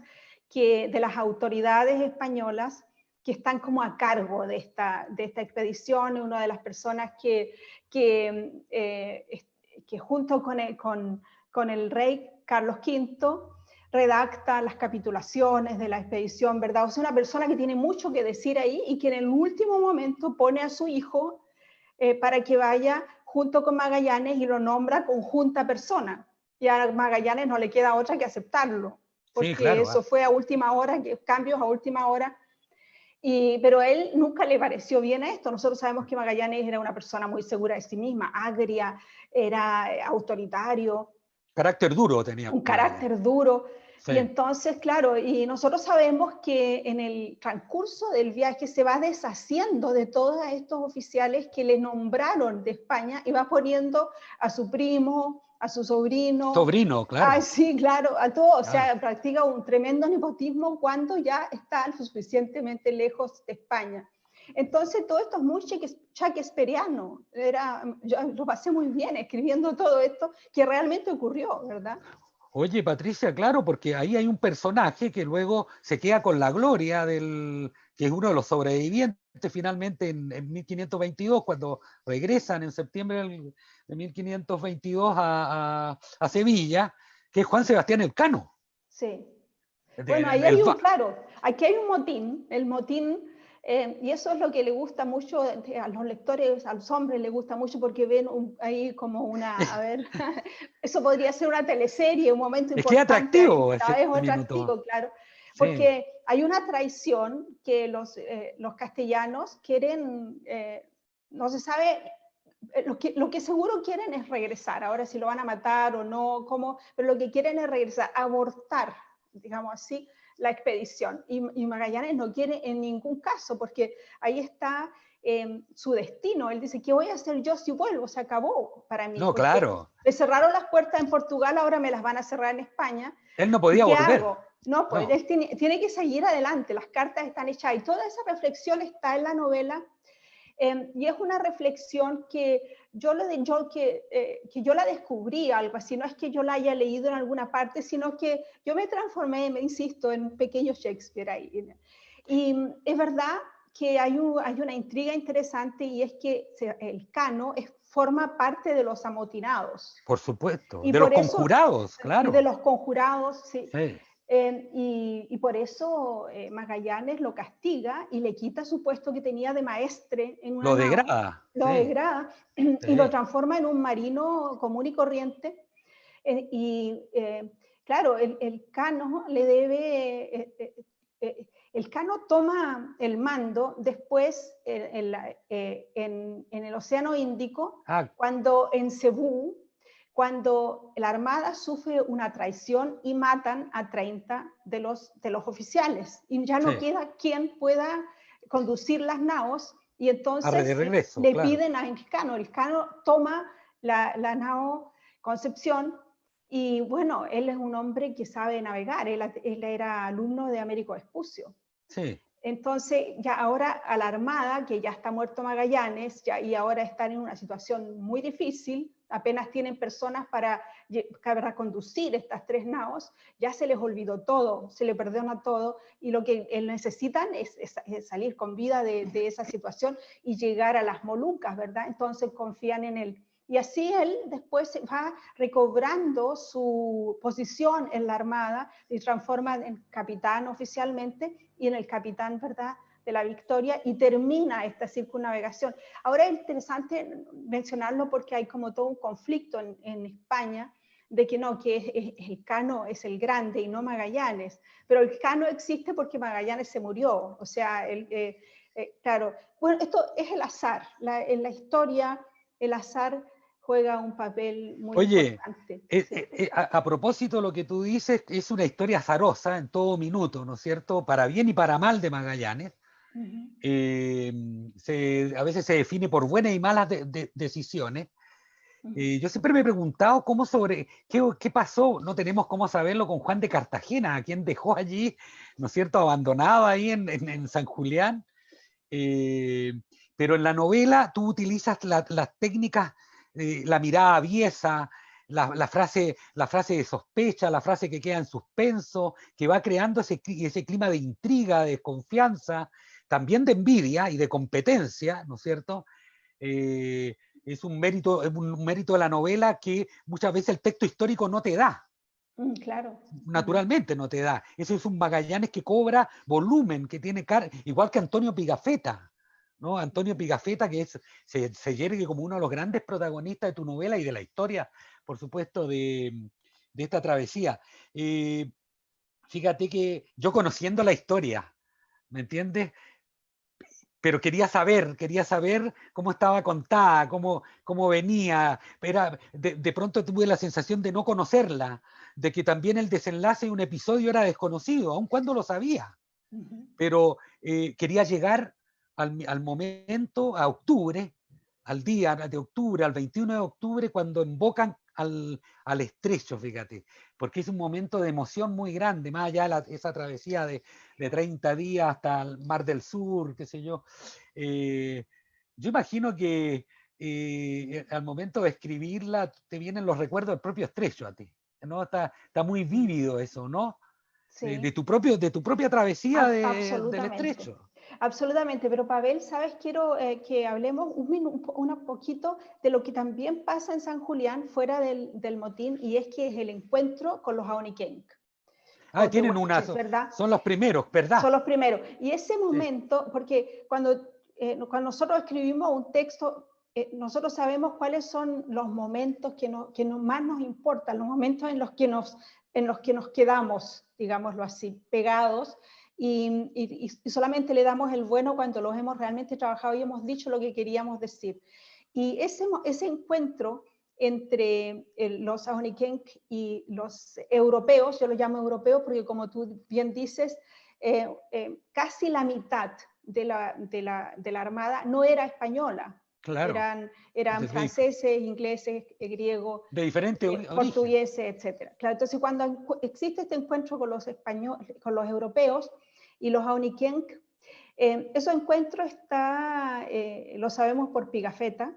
de las autoridades españolas que están como a cargo de esta expedición, una de las personas que junto con el rey Carlos V redacta las capitulaciones de la expedición, ¿verdad? O sea, una persona que tiene mucho que decir ahí y que en el último momento pone a su hijo para que vaya junto con Magallanes y lo nombra conjunta persona. Y a Magallanes no le queda otra que aceptarlo, porque sí, claro, eso fue a última hora, cambios a última hora, pero a él nunca le pareció bien esto. Nosotros sabemos que Magallanes era una persona muy segura de sí misma, agria, era autoritario. Carácter duro tenía. Un carácter duro. Sí. Y entonces, claro, y nosotros sabemos que en el transcurso del viaje se va deshaciendo de todos estos oficiales que le nombraron de España y va poniendo a su primo, a su sobrino. Sobrino, claro. Sí, claro, a todo. O sea, practica un tremendo nepotismo cuando ya está lo suficientemente lejos de España. Entonces, todo esto es muy shakespeariano. Yo lo pasé muy bien escribiendo todo esto que realmente ocurrió, ¿verdad? Oye, Patricia, claro, porque ahí hay un personaje que luego se queda con la gloria que es uno de los sobrevivientes finalmente en 1522, cuando regresan en septiembre de 1522 a Sevilla, que es Juan Sebastián Elcano. Sí. Bueno, ahí hay aquí hay un motín, el motín, y eso es lo que le gusta mucho a los lectores, a los hombres les gusta mucho porque ven ahí como eso podría ser una teleserie, un momento importante. Es que es atractivo. Es atractivo, claro. Porque sí, hay una traición que los castellanos quieren, no se sabe lo que seguro quieren es regresar. Ahora si lo van a matar o no, cómo, pero lo que quieren es regresar, abortar, digamos así, la expedición. Y Magallanes no quiere en ningún caso, porque ahí está su destino. Él dice, ¿qué voy a hacer yo si vuelvo? Se acabó para mí. No, claro. Le cerraron las puertas en Portugal, ahora me las van a cerrar en España. Él no podía ¿Qué volver. hago? No, pues No. él tiene que seguir adelante, las cartas están hechas y toda esa reflexión está en la novela. Y es una reflexión que yo la descubrí, algo así, no es que yo la haya leído en alguna parte, sino que yo me transformé, me insisto, en un pequeño Shakespeare ahí. Y es verdad que hay una intriga interesante y es que el Cano forma parte de los amotinados. Por supuesto, Y de los conjurados, claro. De los conjurados, sí. Sí. Y por eso Magallanes lo castiga y le quita su puesto que tenía de maestre en una Lo nao, degrada. lo sí. degrada y lo transforma en un marino común y corriente. Claro, el Cano le debe... el Cano toma el mando después en el Océano Índico, cuando en Cebú, cuando la Armada sufre una traición y matan a 30 de los oficiales. Y ya no queda quien pueda conducir las naos, y entonces regreso, le claro. piden a Elcano. Elcano toma la nao Concepción, y bueno, él es un hombre que sabe navegar, él era alumno de Américo Vespucio. Sí. Entonces, ya ahora a la Armada, que ya está muerto Magallanes, y ahora están en una situación muy difícil, apenas tienen personas para conducir estas 3 naos, ya se les olvidó todo, se le perdona todo, y lo que necesitan es salir con vida de esa situación y llegar a las Molucas, ¿verdad? Entonces confían en él. Y así él después va recobrando su posición en la Armada y transforma en capitán oficialmente y en el capitán, ¿verdad?, de la Victoria, y termina esta circunnavegación. Ahora es interesante mencionarlo porque hay como todo un conflicto en España de que no, que el Cano es el grande y no Magallanes, pero el Cano existe porque Magallanes se murió, o sea, claro, bueno, esto es el azar, en la historia el azar juega un papel muy importante. A propósito de lo que tú dices, es una historia azarosa en todo minuto, ¿no es cierto? Para bien y para mal de Magallanes. A veces se define por buenas y malas decisiones. Yo siempre me he preguntado qué pasó, no tenemos cómo saberlo, con Juan de Cartagena, a quien dejó allí, ¿no es cierto?, abandonado ahí en San Julián. Pero en la novela tú utilizas las técnicas, la mirada aviesa, la frase de sospecha, la frase que queda en suspenso, que va creando ese clima de intriga, de desconfianza, también de envidia y de competencia, ¿no es cierto? Es un mérito de la novela que muchas veces el texto histórico no te da. Claro. Naturalmente no te da. Eso es un Magallanes que cobra volumen, que tiene igual que Antonio Pigafetta, ¿no? Antonio Pigafetta, que se yergue como uno de los grandes protagonistas de tu novela y de la historia, por supuesto, de esta travesía. Fíjate que yo, conociendo la historia, ¿me entiendes?, pero quería saber cómo estaba contada, cómo venía. De pronto tuve la sensación de no conocerla, de que también el desenlace de un episodio era desconocido, aun cuando lo sabía. Pero quería llegar al momento, a octubre, al día de octubre, al 21 de octubre, cuando invocan al estrecho, fíjate, porque es un momento de emoción muy grande, más allá de esa travesía de 30 días hasta el Mar del Sur, qué sé yo. Yo imagino que al momento de escribirla te vienen los recuerdos del propio estrecho a ti, ¿no? Está muy vívido eso, ¿no? Sí. De tu propia travesía del estrecho. Absolutamente, pero Pavel, ¿sabes? Quiero que hablemos un poquito de lo que también pasa en San Julián fuera del motín, y es que es el encuentro con los Aonikenk. Tienen ¿verdad? Son los primeros, ¿verdad? Son los primeros. Y ese momento, sí, porque cuando nosotros escribimos un texto, nosotros sabemos cuáles son los momentos que más nos importan, los momentos en los que nos quedamos, digámoslo así, pegados, y solamente le damos el bueno cuando los hemos realmente trabajado y hemos dicho lo que queríamos decir. Y ese encuentro entre los Ahonikenk y los europeos, yo los llamo europeos porque como tú bien dices, casi la mitad de la armada no era española. Claro. Eran franceses, ingleses, griegos, de diferente origen, portugueses, etc. Claro, entonces cuando existe este encuentro con los españoles, con los europeos y los Ahonikenk, ese encuentro lo sabemos por Pigafetta,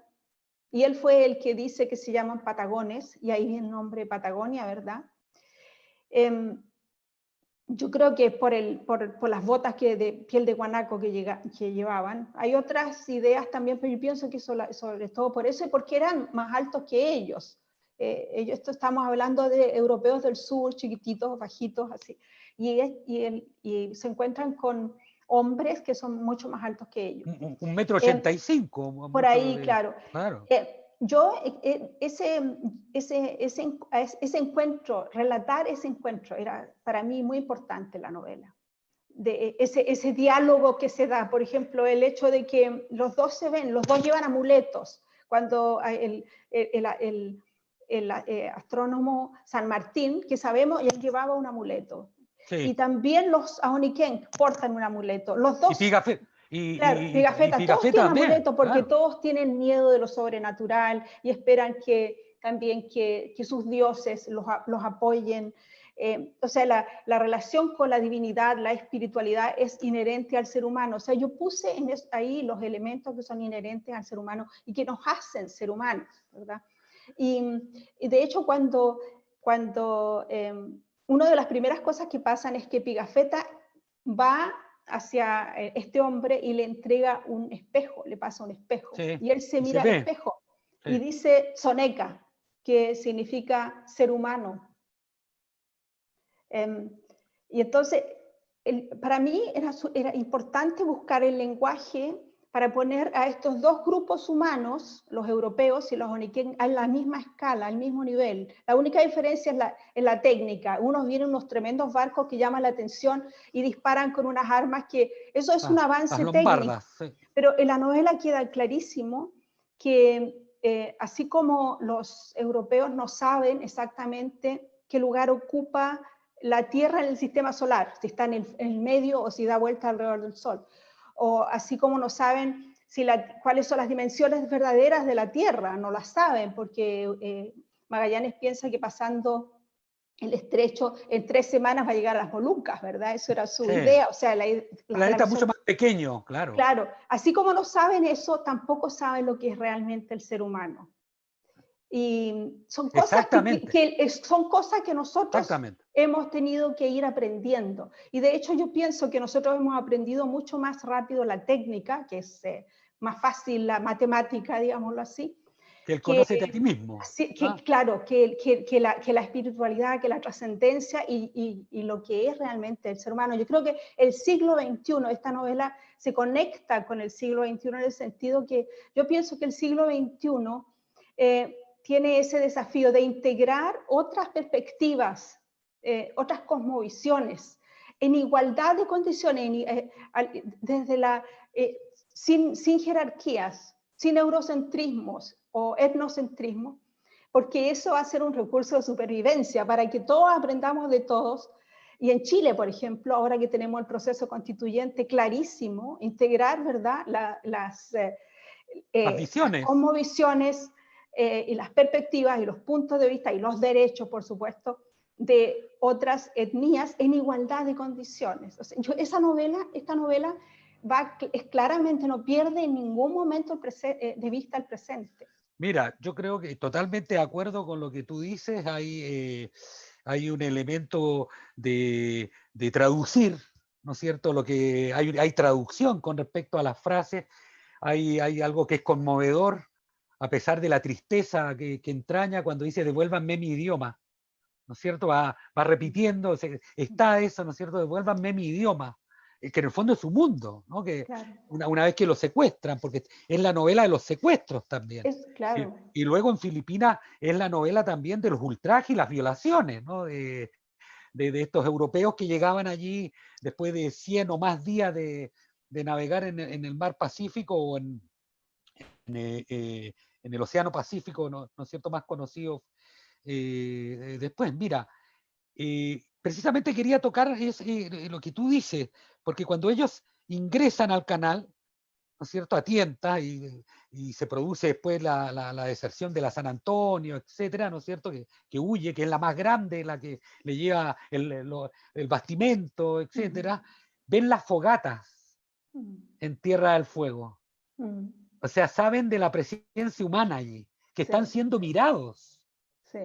y él fue el que dice que se llaman patagones, y ahí el nombre Patagonia, ¿verdad? Yo creo que por las botas de piel de guanaco que llevaban. Hay otras ideas también, pero yo pienso que sobre todo por eso y porque eran más altos que ellos. Estamos hablando de europeos del sur, chiquititos, bajitos, así. Y se encuentran con hombres que son mucho más altos que ellos. 1,85 m. Por ahí, claro. Ese encuentro, relatar ese encuentro, era para mí muy importante en la novela. Ese diálogo que se da, por ejemplo, el hecho de que los dos se ven, los dos llevan amuletos. Cuando el astrónomo San Martín, que sabemos, él llevaba un amuleto. Sí. Y también los Ahonikenk portan un amuleto. Los dos. Pigafetta, todos tienen amuleto porque todos tienen miedo de lo sobrenatural y esperan también que sus dioses los apoyen. O sea, la relación con la divinidad, la espiritualidad es inherente al ser humano. O sea, yo puse ahí los elementos que son inherentes al ser humano y que nos hacen ser humanos, ¿verdad? Y de hecho, cuando una de las primeras cosas que pasan es que Pigafetta va hacia este hombre y le entrega un espejo, le pasa un espejo. Sí, y él se mira al espejo y dice Soneca, que significa ser humano. Y entonces, para mí era importante buscar el lenguaje para poner a estos dos grupos humanos, los europeos y los Ahonikenk, a la misma escala, al mismo nivel. La única diferencia es la técnica. Unos vienen unos tremendos barcos que llaman la atención y disparan con unas armas que... Eso es un avance técnico. Sí. Pero en la novela queda clarísimo que así como los europeos no saben exactamente qué lugar ocupa la Tierra en el sistema solar, si está en el medio o si da vuelta alrededor del Sol, o así como no saben cuáles son las dimensiones verdaderas de la Tierra, no las saben, porque Magallanes piensa que pasando el estrecho en 3 semanas va a llegar a las Molucas, ¿verdad? Eso era su idea. O sea, el planeta mucho más pequeño, claro. Claro, así como no saben eso, tampoco saben lo que es realmente el ser humano. Y son cosas son cosas que nosotros hemos tenido que ir aprendiendo. Y de hecho yo pienso que nosotros hemos aprendido mucho más rápido la técnica, que es más fácil la matemática, digámoslo así. Que el conócete a ti mismo. Claro, que la espiritualidad, que la trascendencia y lo que es realmente el ser humano. Yo creo que el siglo XXI, esta novela se conecta con el siglo XXI en el sentido que yo pienso que el siglo XXI tiene ese desafío de integrar otras perspectivas, otras cosmovisiones, en igualdad de condiciones, sin jerarquías, sin eurocentrismos o etnocentrismo, porque eso va a ser un recurso de supervivencia para que todos aprendamos de todos. Y en Chile, por ejemplo, ahora que tenemos el proceso constituyente clarísimo, integrar, ¿verdad?, las visiones, cosmovisiones, y las perspectivas y los puntos de vista y los derechos, por supuesto, de otras etnias en igualdad de condiciones. O sea, esta novela claramente no pierde en ningún momento de vista el presente. Mira, yo creo que totalmente de acuerdo con lo que tú dices. Hay un elemento de traducir, ¿no es cierto? Hay traducción con respecto a las frases, hay algo que es conmovedor, a pesar de la tristeza que entraña cuando dice devuélvanme mi idioma, ¿no es cierto? Va repitiendo, está eso, ¿no es cierto? Devuélvanme mi idioma, que en el fondo es su mundo, ¿no? Que claro. una vez que lo secuestran, porque es la novela de los secuestros también. Claro. Y luego en Filipinas es la novela también de los ultrajes y las violaciones, ¿no? De estos europeos que llegaban allí después de 100 o más días de navegar en el mar Pacífico o en en el Océano Pacífico, ¿no es cierto?, más conocido después. Mira, precisamente quería tocar lo que tú dices, porque cuando ellos ingresan al canal, ¿no es cierto?, a tientas, y se produce después la deserción de la San Antonio, etcétera, ¿no es cierto?, que huye, que es la más grande, la que le lleva el bastimento, etcétera, ven las fogatas en Tierra del Fuego. O sea, saben de la presencia humana allí, que están siendo mirados. Sí.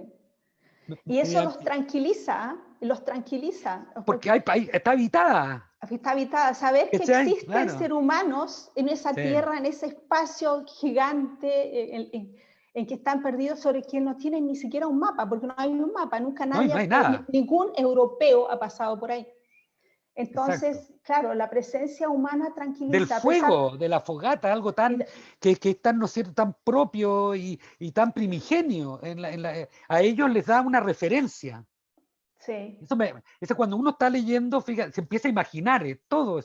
Y eso los tranquiliza. Porque está habitada. Está habitada. Saber que existen seres humanos en esa tierra, en ese espacio gigante en que están perdidos, sobre quien no tienen ni siquiera un mapa, porque no hay un mapa, nunca nadie, no hay nada. Ningún europeo ha pasado por ahí. Entonces, exacto, claro, la presencia humana tranquiliza. Del fuego, de la fogata, algo tan que es tan, ¿no es cierto?, tan propio y tan primigenio. A ellos les da una referencia. Sí. Eso cuando uno está leyendo, fíjate, se empieza a imaginar todo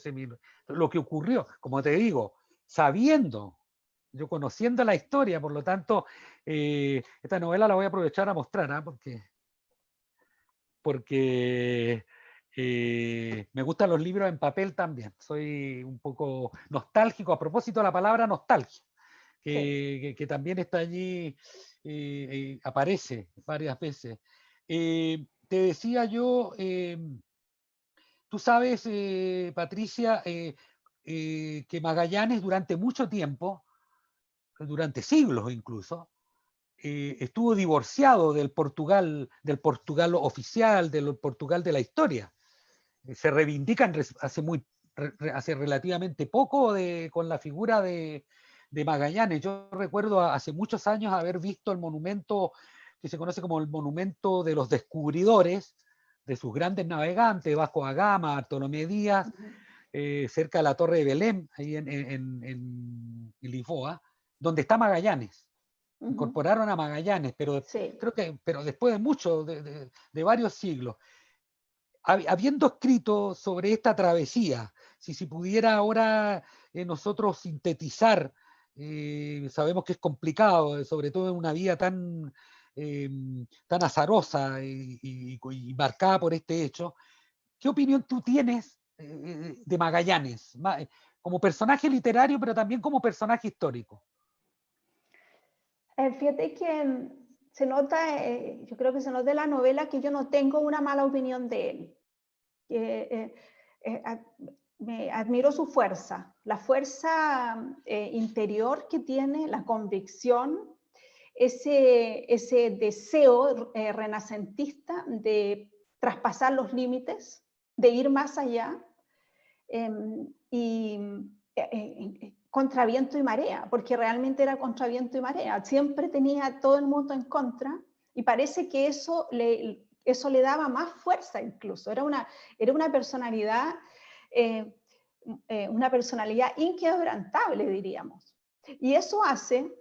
lo que ocurrió, como te digo, sabiendo, yo conociendo la historia, por lo tanto, esta novela la voy a aprovechar a mostrar, porque me gustan los libros en papel también. Soy un poco nostálgico a propósito de la palabra nostalgia, que también está allí, aparece varias veces. Te decía yo, tú sabes, Patricia, que Magallanes durante mucho tiempo, durante siglos incluso, estuvo divorciado del Portugal oficial, del Portugal de la historia. Se reivindican hace relativamente poco con la figura de Magallanes. Yo recuerdo hace muchos años haber visto el monumento que se conoce como el monumento de los descubridores, de sus grandes navegantes, Vasco da Gama, Bartolomé Díaz, cerca de la Torre de Belém, ahí en Lisboa, donde está Magallanes. Incorporaron a Magallanes, pero creo que después de mucho, de varios siglos. Habiendo escrito sobre esta travesía, si pudiera ahora nosotros sintetizar, sabemos que es complicado, sobre todo en una vida tan azarosa y marcada por este hecho, ¿qué opinión tú tienes de Magallanes, como personaje literario, pero también como personaje histórico? Fíjate que se nota, yo creo que se nota en la novela que yo no tengo una mala opinión de él. Me admiro su fuerza, la fuerza interior que tiene, la convicción, ese deseo renacentista de traspasar los límites, de ir más allá, contra viento y marea, porque realmente era contra viento y marea. Siempre tenía todo el mundo en contra y parece que eso le daba más fuerza incluso. Era una personalidad, inquebrantable, diríamos. Y eso hace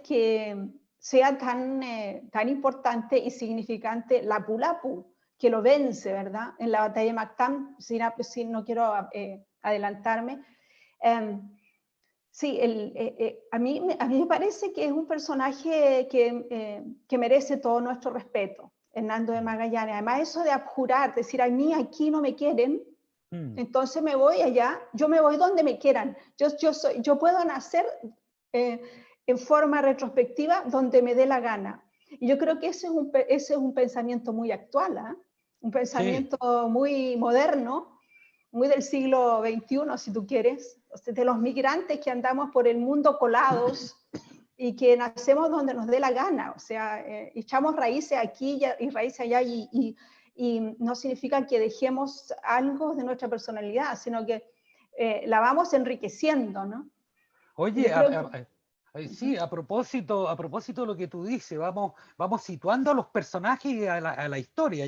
que sea tan importante y significante Lapu-Lapu, que lo vence, ¿verdad?, en la batalla de Mactan, si no quiero adelantarme. Sí, a mí me parece que es un personaje que merece todo nuestro respeto, Hernando de Magallanes. Además, eso de abjurar, decir, a mí aquí no me quieren, entonces me voy allá, yo me voy donde me quieran. Yo puedo nacer en forma retrospectiva donde me dé la gana. Y yo creo que ese es un pensamiento muy actual, ¿eh? Un pensamiento muy moderno, muy del siglo XXI, si tú quieres, de los migrantes que andamos por el mundo colados y que nacemos donde nos dé la gana, o sea, echamos raíces aquí y raíces allá y no significa que dejemos algo de nuestra personalidad, sino que la vamos enriqueciendo, ¿no? Oye, sí, a propósito de lo que tú dices, vamos situando a los personajes a la historia,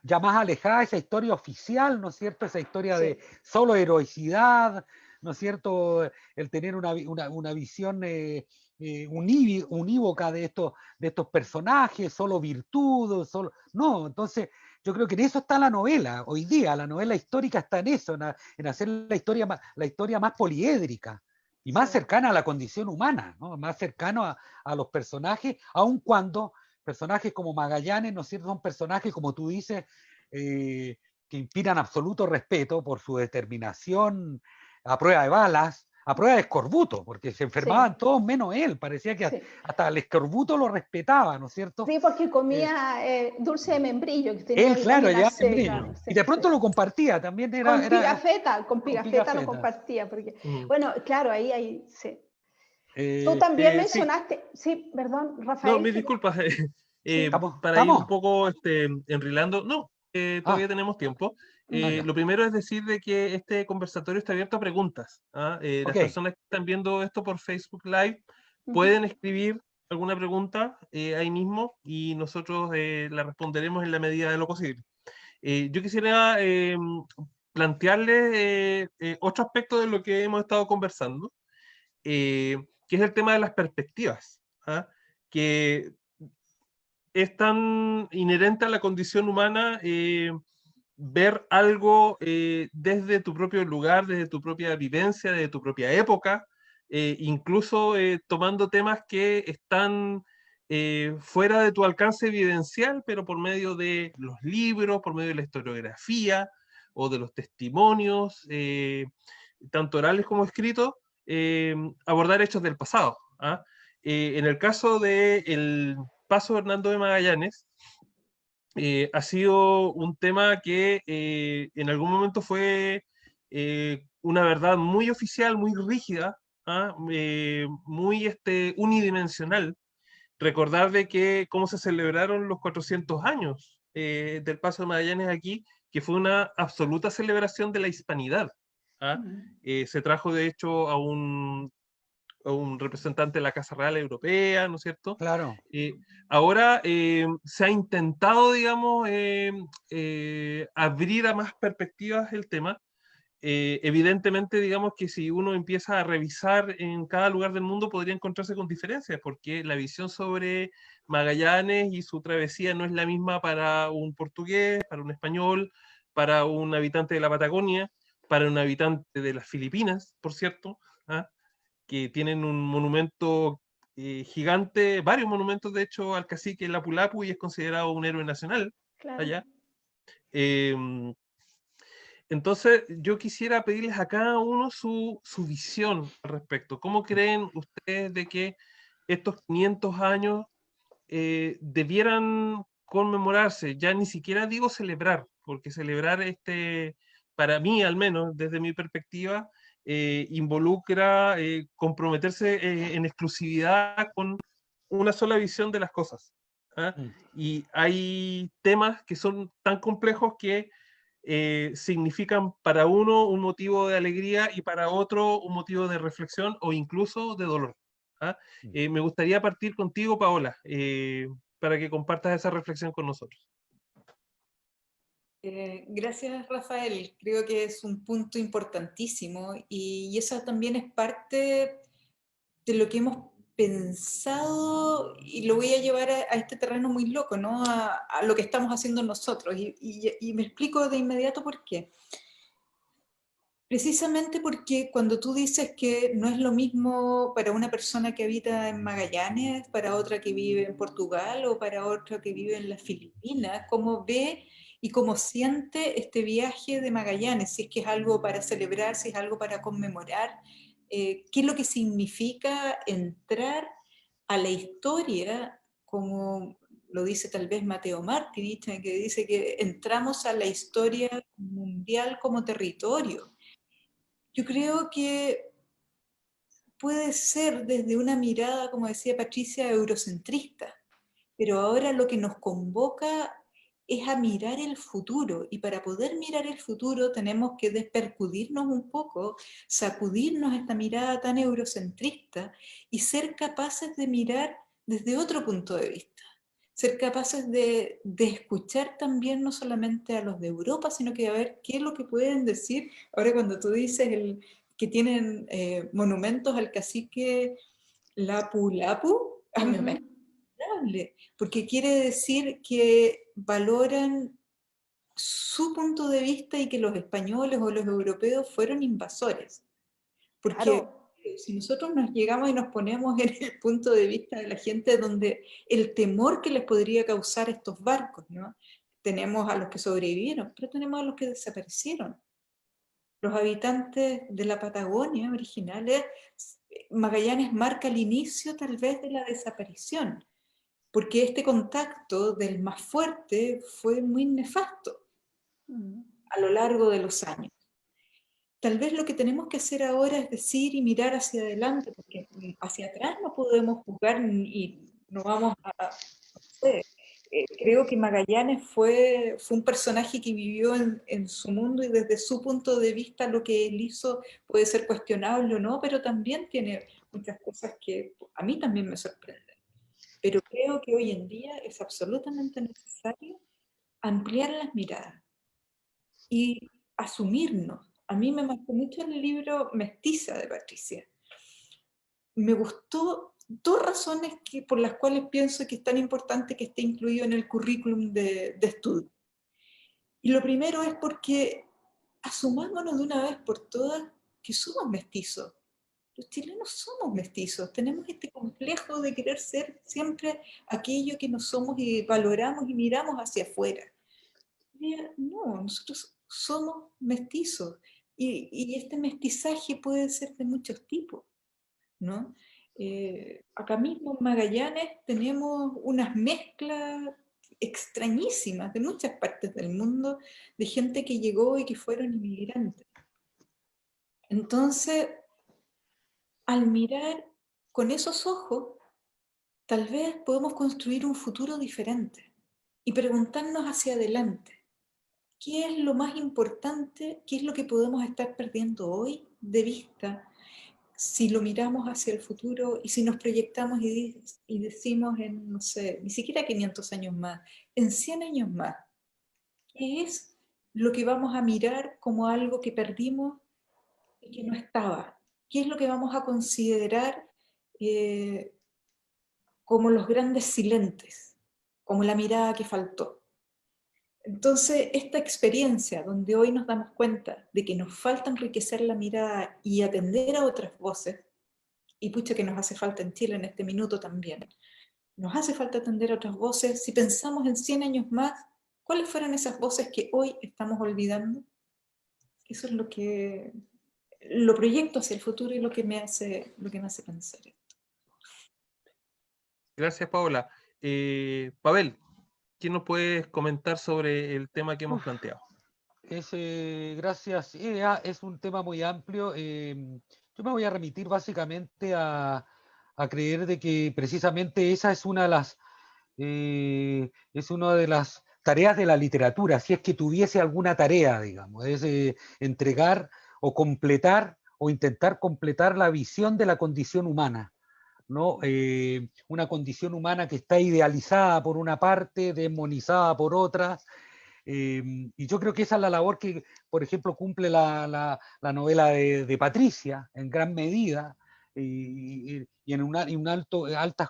ya más alejada esa historia oficial, ¿no es cierto? Esa historia de solo heroicidad, ¿no es cierto? El tener una visión unívoca de estos personajes, solo virtud, no, entonces yo creo que en eso está la novela, hoy día, la novela histórica está en eso, en hacer la historia más poliédrica. y más cercana a la condición humana, ¿no? Más cercano a los personajes, aun cuando personajes como Magallanes, ¿no es cierto?, son personajes, como tú dices, que inspiran absoluto respeto por su determinación a prueba de balas, a prueba de escorbuto, porque se enfermaban todos menos él, parecía que hasta el escorbuto lo respetaba, ¿no es cierto? Sí, porque comía dulce de membrillo, que tenía Él, claro, vitamina ya C, membrillo. claro, sí, Y de pronto sí. lo compartía, también era... Con con pigafetta lo pigafetta. compartía, porque, bueno, claro, ahí, sí. Tú Sí. también mencionaste, sí, perdón, No, Rafael. mis disculpas. Sí. Para ir un ¿Estamos? poco enrilando, no, todavía tenemos tiempo. Ya. Lo primero es decir de que este conversatorio está abierto a preguntas. ¿Ah? Las Ok. personas que están viendo esto por Facebook Live pueden escribir alguna pregunta ahí mismo y nosotros la responderemos en la medida de lo posible. Yo quisiera plantearles otro aspecto de lo que hemos estado conversando, que es el tema de las perspectivas, ¿ah? Que es tan inherente a la condición humana ver algo desde tu propio lugar, desde tu propia vivencia, desde tu propia época, incluso tomando temas que están fuera de tu alcance evidencial, pero por medio de los libros, por medio de la historiografía o de los testimonios, tanto orales como escritos, abordar hechos del pasado. ¿Ah? En el caso del paso de Hernando de Magallanes, ha sido un tema que en algún momento fue una verdad muy oficial, muy rígida, ¿ah? Muy unidimensional. Recordar de que cómo se celebraron los 400 años del paso de Magallanes aquí, que fue una absoluta celebración de la hispanidad. ¿Ah? Se trajo de hecho a un representante de la Casa Real Europea, ¿no es cierto? Claro. Ahora se ha intentado, digamos, abrir a más perspectivas el tema. Evidentemente, digamos que si uno empieza a revisar en cada lugar del mundo, podría encontrarse con diferencias, porque la visión sobre Magallanes y su travesía no es la misma para un portugués, para un español, para un habitante de la Patagonia, para un habitante de las Filipinas, por cierto, ¿ah? Que tienen un monumento gigante, varios monumentos de hecho al cacique Lapu-Lapu y es considerado un héroe nacional allá. Entonces yo quisiera pedirles a cada uno su visión al respecto. ¿Cómo creen ustedes de que estos 500 años debieran conmemorarse? Ya ni siquiera digo celebrar, porque celebrar para mí al menos desde mi perspectiva, involucra comprometerse en exclusividad con una sola visión de las cosas. ¿Ah? Y hay temas que son tan complejos que significan para uno un motivo de alegría y para otro un motivo de reflexión o incluso de dolor. ¿Ah? Me gustaría partir contigo, Paola, para que compartas esa reflexión con nosotros. Gracias, Rafael. Creo que es un punto importantísimo y eso también es parte de lo que hemos pensado y lo voy a llevar a este terreno muy loco, ¿no? A lo que estamos haciendo nosotros. Y me explico de inmediato por qué. Precisamente porque cuando tú dices que no es lo mismo para una persona que habita en Magallanes, para otra que vive en Portugal o para otra que vive en las Filipinas, cómo ve y cómo siente este viaje de Magallanes, si es que es algo para celebrar, si es algo para conmemorar, qué es lo que significa entrar a la historia, como lo dice tal vez Matteo Martinich, que dice que entramos a la historia mundial como territorio. Yo creo que puede ser desde una mirada, como decía Patricia, eurocentrista, pero ahora lo que nos convoca es a mirar el futuro, y para poder mirar el futuro tenemos que despercudirnos un poco, sacudirnos esta mirada tan eurocentrista y ser capaces de mirar desde otro punto de vista, ser capaces de escuchar también no solamente a los de Europa, sino que a ver qué es lo que pueden decir. Ahora cuando tú dices que tienen monumentos al cacique Lapu-Lapu, a mí me porque quiere decir que valoran su punto de vista y que los españoles o los europeos fueron invasores. Porque Claro. Si nosotros nos llegamos y nos ponemos en el punto de vista de la gente donde el temor que les podría causar estos barcos, ¿no? Tenemos a los que sobrevivieron, pero tenemos a los que desaparecieron. Los habitantes de la Patagonia originales, Magallanes marca el inicio tal vez de la desaparición, porque este contacto del más fuerte fue muy nefasto a lo largo de los años. Tal vez lo que tenemos que hacer ahora es decir y mirar hacia adelante, porque hacia atrás no podemos juzgar y no vamos a... No sé, creo que Magallanes fue un personaje que vivió en su mundo y desde su punto de vista lo que él hizo puede ser cuestionable o no, pero también tiene muchas cosas que a mí también me sorprenden. Pero creo que hoy en día es absolutamente necesario ampliar las miradas y asumirnos. A mí me marcó mucho el libro Mestiza de Patricia. Me gustó dos razones por las cuales pienso que es tan importante que esté incluido en el currículum de estudio. Y lo primero es porque asumámonos de una vez por todas que somos mestizos. Los chilenos somos mestizos, tenemos este complejo de querer ser siempre aquello que no somos y valoramos y miramos hacia afuera. No, nosotros somos mestizos y este mestizaje puede ser de muchos tipos, ¿no? Acá mismo en Magallanes tenemos unas mezclas extrañísimas de muchas partes del mundo de gente que llegó y que fueron inmigrantes. Entonces, al mirar con esos ojos, tal vez podemos construir un futuro diferente y preguntarnos hacia adelante. ¿Qué es lo más importante? ¿Qué es lo que podemos estar perdiendo hoy de vista si lo miramos hacia el futuro y si nos proyectamos y decimos en, no sé, ni siquiera 500 años más, en 100 años más? ¿Qué es lo que vamos a mirar como algo que perdimos y que no estaba? ¿Qué es lo que vamos a considerar como los grandes silentes, como la mirada que faltó? Entonces, esta experiencia donde hoy nos damos cuenta de que nos falta enriquecer la mirada y atender a otras voces, y pucha que nos hace falta en Chile en este minuto también, nos hace falta atender a otras voces. Si pensamos en 100 años más, ¿cuáles fueron esas voces que hoy estamos olvidando? Eso es lo proyecto hacia el futuro y lo que me hace pensar. Gracias, Paola. Pavel, ¿qué nos puedes comentar sobre el tema que hemos planteado? Gracias. Es un tema muy amplio. Yo me voy a remitir básicamente a creer de que precisamente esa es una de las tareas de la literatura, si es que tuviese alguna tarea, digamos, es entregar o completar o intentar completar la visión de la condición humana, ¿no? Una condición humana que está idealizada por una parte, demonizada por otra. Y yo creo que esa es la labor que, por ejemplo, cumple la novela de Patricia, en gran medida, y en altas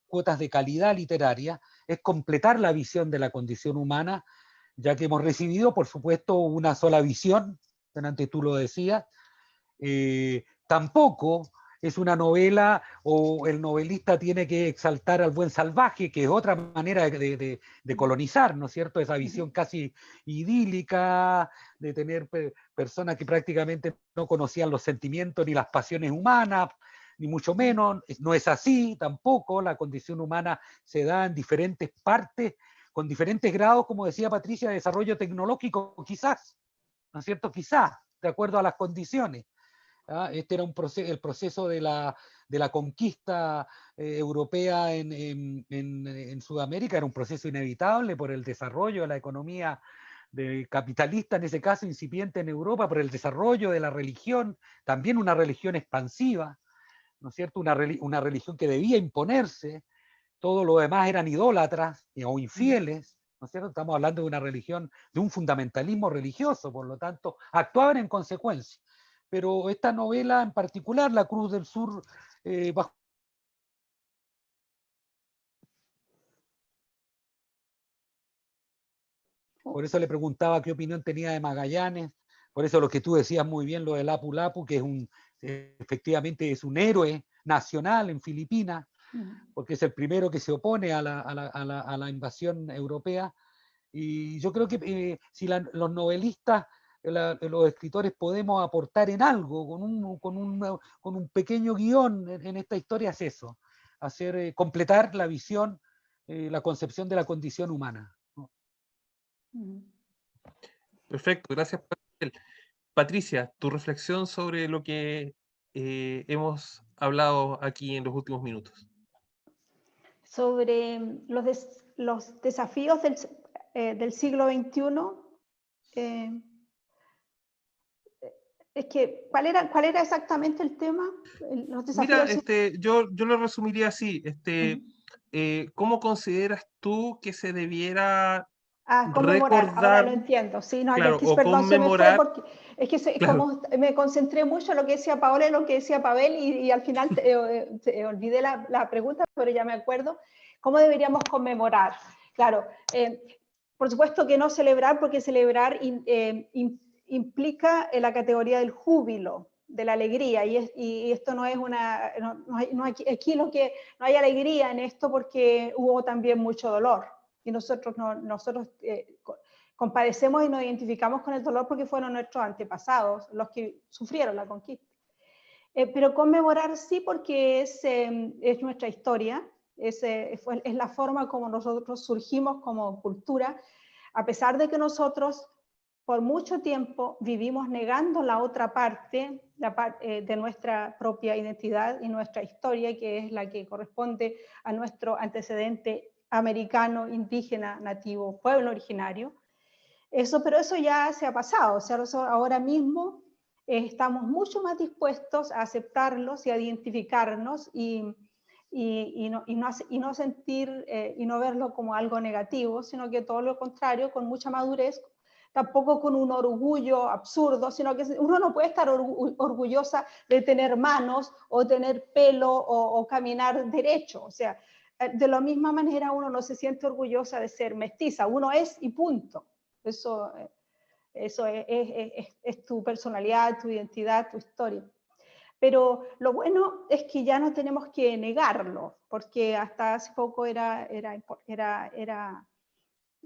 cuotas de calidad literaria, es completar la visión de la condición humana, ya que hemos recibido, por supuesto, una sola visión, antes tú lo decías. Tampoco es una novela o el novelista tiene que exaltar al buen salvaje, que es otra manera de colonizar, ¿no es cierto? Esa visión casi idílica de tener personas que prácticamente no conocían los sentimientos ni las pasiones humanas, ni mucho menos. No es así tampoco. La condición humana se da en diferentes partes, con diferentes grados, como decía Patricia, de desarrollo tecnológico, quizás, ¿no es cierto? Quizás, de acuerdo a las condiciones. Este era el proceso de la conquista europea en Sudamérica, era un proceso inevitable por el desarrollo de la economía capitalista, en ese caso incipiente en Europa, por el desarrollo de la religión, también una religión expansiva, ¿no es cierto? Una religión que debía imponerse, todo lo demás eran idólatras o infieles, ¿no es cierto? Estamos hablando de una religión, de un fundamentalismo religioso, por lo tanto, actuaban en consecuencia. Pero esta novela en particular, La Cruz del Sur, bajo por eso le preguntaba qué opinión tenía de Magallanes, por eso lo que tú decías muy bien, lo del Apu Lapu, que es efectivamente es un héroe nacional en Filipinas, porque es el primero que se opone a la invasión europea. Y yo creo que si los novelistas, los escritores podemos aportar en algo, con un pequeño guión en esta historia, es eso, completar la visión, la concepción de la condición humana, ¿no? Perfecto, gracias, Patriel. Patricia, tu reflexión sobre lo que hemos hablado aquí en los últimos minutos. Sobre los desafíos del siglo XXI, es que, ¿cuál era exactamente el tema? Los Mira, desafíos. yo lo resumiría así. ¿Cómo consideras tú que se debiera Conmemorar, ahora lo recordar, entiendo, sí, no, claro, o perdón, se me fue conmemorar? porque es que Claro, como me concentré mucho en lo que decía Paola y lo que decía Pavel y al final olvidé la pregunta, pero ya me acuerdo. ¿Cómo deberíamos conmemorar? Claro, por supuesto que no celebrar, porque celebrar implica la categoría del júbilo, de la alegría, y esto no es aquí no hay alegría en esto porque hubo también mucho dolor. Y nosotros compadecemos y nos identificamos con el dolor porque fueron nuestros antepasados los que sufrieron la conquista. Pero conmemorar sí, porque es nuestra historia, es la forma como nosotros surgimos como cultura, a pesar de que nosotros por mucho tiempo vivimos negando la otra parte, de nuestra propia identidad y nuestra historia, que es la que corresponde a nuestro antecedente americano, indígena, nativo, pueblo originario. Pero eso ya se ha pasado, o sea, ahora mismo estamos mucho más dispuestos a aceptarlos y a identificarnos y no sentir y no verlo como algo negativo, sino que todo lo contrario, con mucha madurez, tampoco con un orgullo absurdo, sino que uno no puede estar orgullosa de tener manos o tener pelo o caminar derecho, o sea, de la misma manera uno no se siente orgullosa de ser mestiza, uno es y punto. Eso es tu personalidad, tu identidad, tu historia. Pero lo bueno es que ya no tenemos que negarlo, porque hasta hace poco era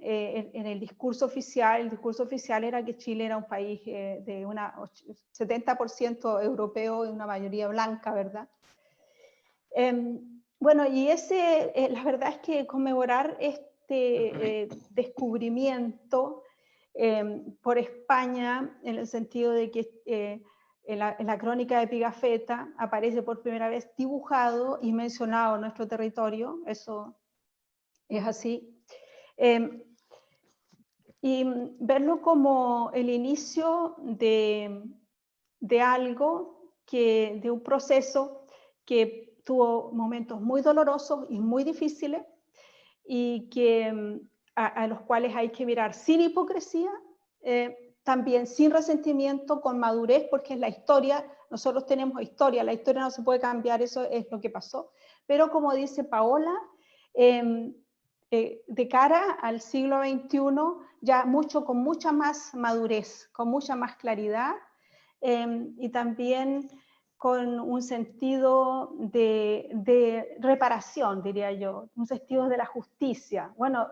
en el discurso oficial era que Chile era un país de 70% europeo y una mayoría blanca, ¿verdad? Bueno, y la verdad es que conmemorar este descubrimiento por España, en el sentido de que en la crónica de Pigafetta aparece por primera vez dibujado y mencionado nuestro territorio, eso es así. Y verlo como el inicio de algo, de un proceso que tuvo momentos muy dolorosos y muy difíciles y a los cuales hay que mirar sin hipocresía, también sin resentimiento, con madurez, porque es la historia, nosotros tenemos historia, la historia no se puede cambiar, eso es lo que pasó, pero como dice Paola, de cara al siglo XXI, ya con mucha más madurez, con mucha más claridad, y también con un sentido de reparación, diría yo, un sentido de la justicia. Bueno,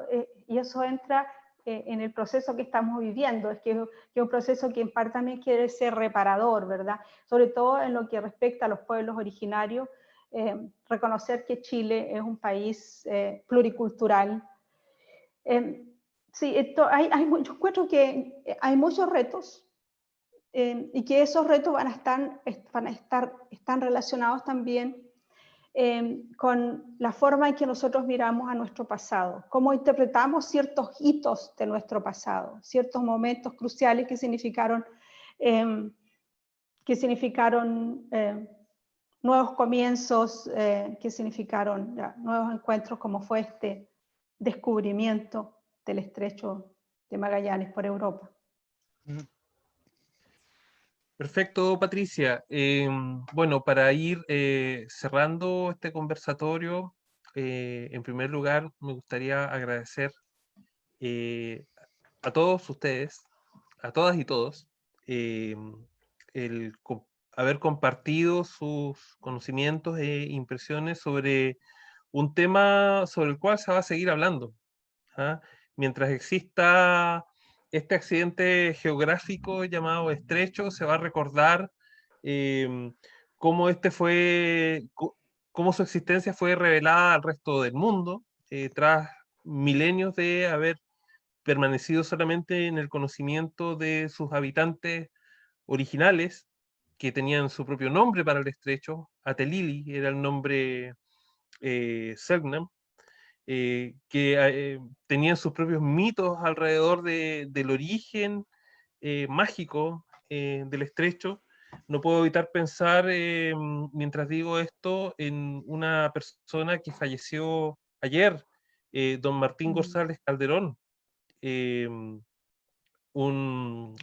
y eso entra en el proceso que estamos viviendo, es un proceso que en parte también quiere ser reparador, ¿verdad? Sobre todo en lo que respecta a los pueblos originarios, reconocer que Chile es un país pluricultural. Sí, yo encuentro que hay muchos retos, y que esos retos están relacionados también con la forma en que nosotros miramos a nuestro pasado, cómo interpretamos ciertos hitos de nuestro pasado, ciertos momentos cruciales que significaron nuevos comienzos, que significaron nuevos encuentros, como fue este descubrimiento del estrecho de Magallanes por Europa. Perfecto, Patricia. Bueno, para ir cerrando este conversatorio, en primer lugar me gustaría agradecer a todos ustedes, a todas y todos, haber compartido sus conocimientos e impresiones sobre un tema sobre el cual se va a seguir hablando. ¿Ah? Mientras exista este accidente geográfico llamado estrecho, se va a recordar cómo cómo su existencia fue revelada al resto del mundo, tras milenios de haber permanecido solamente en el conocimiento de sus habitantes originales, que tenían su propio nombre para el estrecho. Atelili era el nombre Selknam, que tenían sus propios mitos alrededor del origen mágico del estrecho. No puedo evitar pensar, mientras digo esto, en una persona que falleció ayer, don Martín González Calderón, un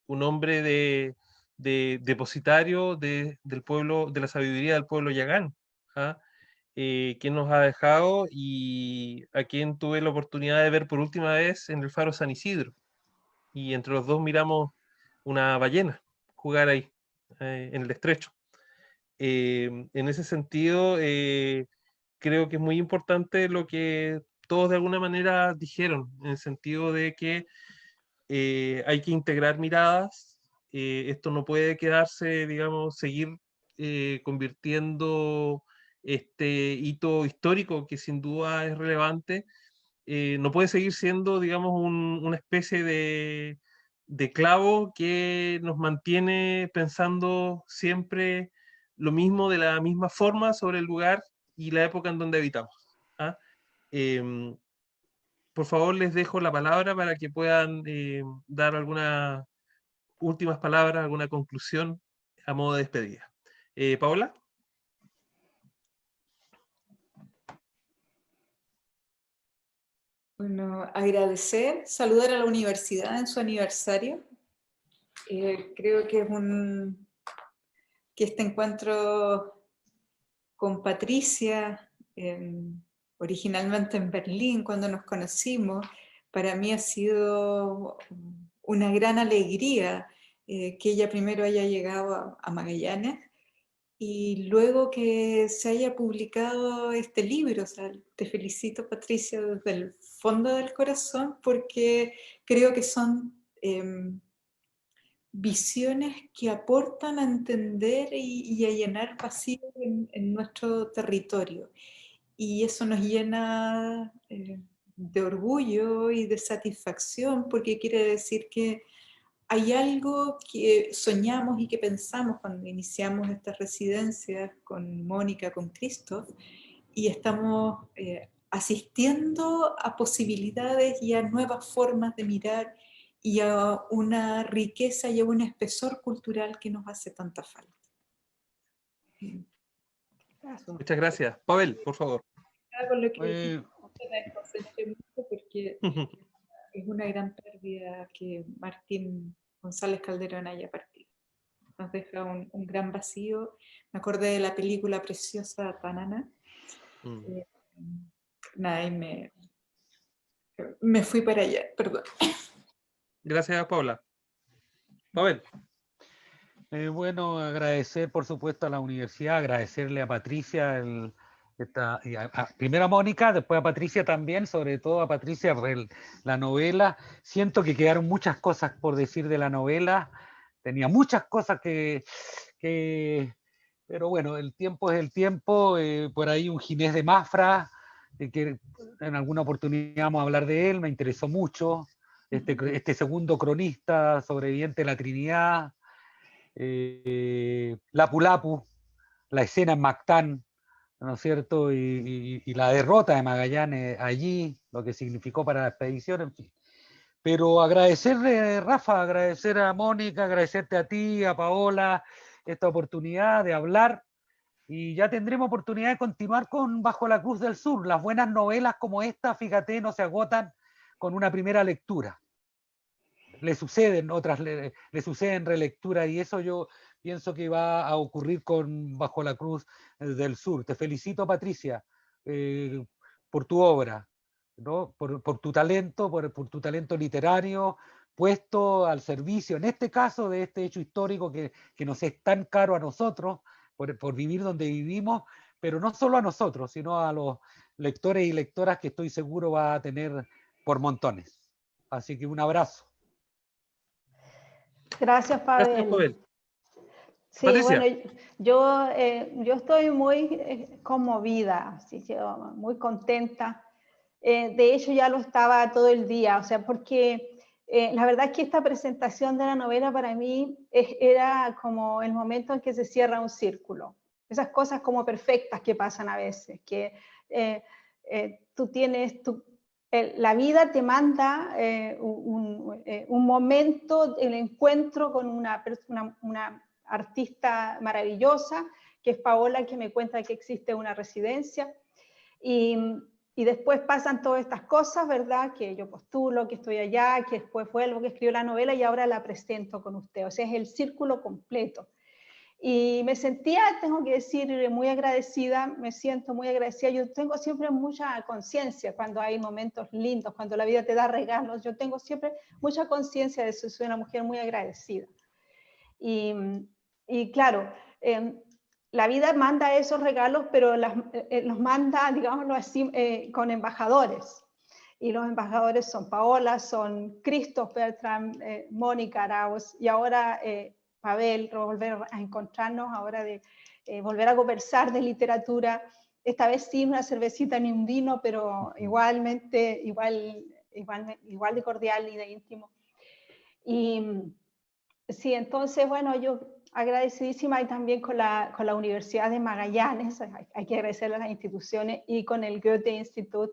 hombre depositario del pueblo, de la sabiduría del pueblo Yagán, ¿ah? Quien nos ha dejado y a quien tuve la oportunidad de ver por última vez en el Faro San Isidro. Y entre los dos miramos una ballena jugar ahí, en el estrecho. En ese sentido, creo que es muy importante lo que todos de alguna manera dijeron, en el sentido de que hay que integrar miradas. Esto no puede quedarse, digamos, seguir convirtiendo este hito histórico, que sin duda es relevante, no puede seguir siendo, digamos, una especie de clavo que nos mantiene pensando siempre lo mismo, de la misma forma, sobre el lugar y la época en donde habitamos. ¿Ah? Em, por favor, les dejo la palabra para que puedan dar algunas últimas palabras, alguna conclusión a modo de despedida. Paola. Bueno, agradecer, saludar a la universidad en su aniversario. Creo que que este encuentro con Patricia, originalmente en Berlín, cuando nos conocimos, para mí ha sido una gran alegría que ella primero haya llegado a Magallanes y luego que se haya publicado este libro. O sea, te felicito, Patricia, desde el fondo del corazón, porque creo que son visiones que aportan a entender y a llenar vacíos en nuestro territorio. Y eso nos llena de orgullo y de satisfacción, porque quiere decir que hay algo que soñamos y que pensamos cuando iniciamos estas residencias con Mónica, con Christoph, y estamos asistiendo a posibilidades y a nuevas formas de mirar y a una riqueza y a un espesor cultural que nos hace tanta falta. Muchas gracias. Pavel, por favor. Con lo que me concentré mucho, porque es una gran pérdida que Martín González Calderón haya partido. Nos deja un gran vacío. Me acordé de la película preciosa Banana. Nada, y me fui para allá, perdón. Gracias, Paula. Pavel. Bueno, agradecer por supuesto a la universidad, agradecerle a Patricia, primero a Mónica, después a Patricia también, sobre todo a Patricia, la novela. Siento que quedaron muchas cosas por decir de la novela, tenía muchas cosas pero bueno, el tiempo es el tiempo. Por ahí un Ginés de Mafra, que en alguna oportunidad vamos a hablar de él, me interesó mucho, este segundo cronista sobreviviente de la Trinidad. Lapu Lapu, la escena en Mactán, ¿no es cierto? Y la derrota de Magallanes allí, lo que significó para la expedición, en fin. Pero agradecerle, Rafa, agradecer a Mónica, agradecerte a ti, a Paola, esta oportunidad de hablar, y ya tendremos oportunidad de continuar con Bajo la Cruz del Sur. Las buenas novelas como esta, fíjate, no se agotan con una primera lectura. Le suceden otras, le suceden relecturas, y eso yo pienso que va a ocurrir con Bajo la Cruz del Sur. Te felicito, Patricia, por tu obra, ¿no? por tu talento, por tu talento literario, puesto al servicio, en este caso, de este hecho histórico que nos es tan caro a nosotros, por vivir donde vivimos, pero no solo a nosotros, sino a los lectores y lectoras que estoy seguro va a tener por montones. Así que un abrazo. Gracias, Gracias, Pavel. Pavel. Sí, Patricia. bueno, yo estoy muy conmovida, así, muy contenta. De hecho, ya lo estaba todo el día, o sea, porque la verdad es que esta presentación de la novela para mí era como el momento en que se cierra un círculo. Esas cosas como perfectas que pasan a veces, que tú tienes, la vida te manda un momento, el encuentro con una artista maravillosa, que es Paola, que me cuenta que existe una residencia, y después pasan todas estas cosas, ¿verdad? Que yo postulo, que estoy allá, que después vuelvo, que escribo la novela y ahora la presento con usted. O sea, es el círculo completo. Y me sentía, tengo que decir, muy agradecida, me siento muy agradecida. Yo tengo siempre mucha conciencia cuando hay momentos lindos, cuando la vida te da regalos. Yo tengo siempre mucha conciencia de eso, soy una mujer muy agradecida. Y claro, la vida manda esos regalos, pero los manda, digámoslo así, con embajadores. Y los embajadores son Paola, son Christoph Bertram, Mónica Arauz, y ahora Pavel, volver a encontrarnos, ahora de volver a conversar de literatura, esta vez sin una cervecita ni un vino, pero igualmente, igual de cordial y de íntimo. Y sí, entonces, bueno, yo agradecidísima y también con la Universidad de Magallanes, hay que agradecerle a las instituciones, y con el Goethe Institut.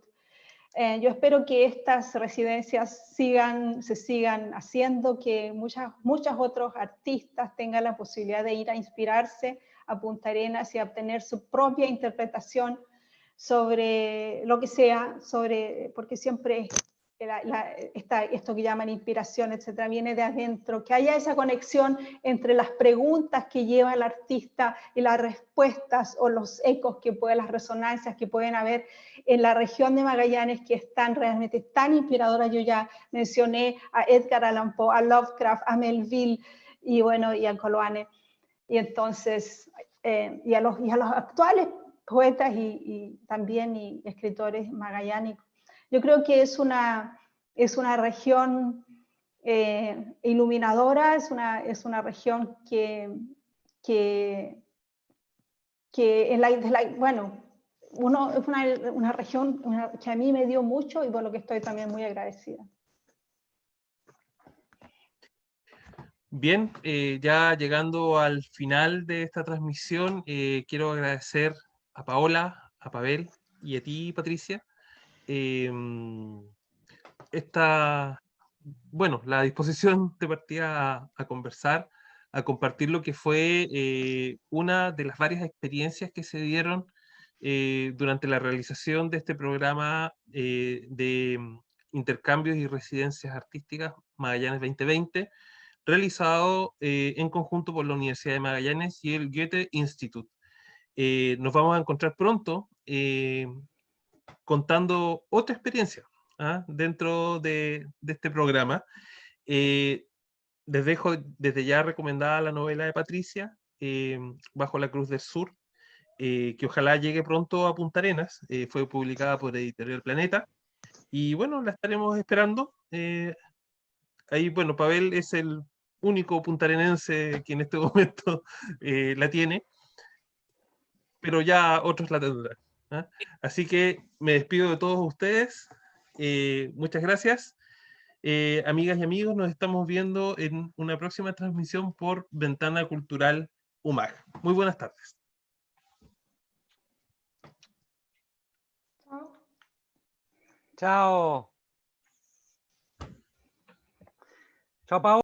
Yo espero que estas residencias se sigan haciendo, que muchos otros artistas tengan la posibilidad de ir a inspirarse a Punta Arenas y a obtener su propia interpretación sobre lo que sea, porque siempre esto que llaman inspiración, etcétera, viene de adentro, que haya esa conexión entre las preguntas que lleva el artista y las respuestas o los ecos las resonancias que pueden haber en la región de Magallanes, que están realmente tan inspiradoras. Yo ya mencioné a Edgar Allan Poe, a Lovecraft, a Melville y bueno, y a Coloane. Y entonces, y a los actuales poetas y también escritores magallánicos. Yo creo que es una región iluminadora, es una región que bueno, es una región que a mí me dio mucho y por lo que estoy también muy agradecida. Bien, ya llegando al final de esta transmisión, quiero agradecer a Paola, a Pavel y a ti, Patricia, la disposición de partida a conversar, a compartir lo que fue una de las varias experiencias que se dieron durante la realización de este programa de intercambios y residencias artísticas Magallanes 2020, realizado en conjunto por la Universidad de Magallanes y el Goethe Institut. Nos vamos a encontrar pronto contando otra experiencia dentro de este programa. Les dejo desde ya recomendada la novela de Patricia, Bajo la Cruz del Sur, que ojalá llegue pronto a Punta Arenas. Fue publicada por Editorial Planeta. Y bueno, la estaremos esperando. Ahí, bueno, Pavel es el único puntarenense que en este momento la tiene, pero ya otros la tendrán. Así que me despido de todos ustedes. Muchas gracias. Amigas y amigos, nos estamos viendo en una próxima transmisión por Ventana Cultural UMAG. Muy buenas tardes. Chao. Chao, Pau.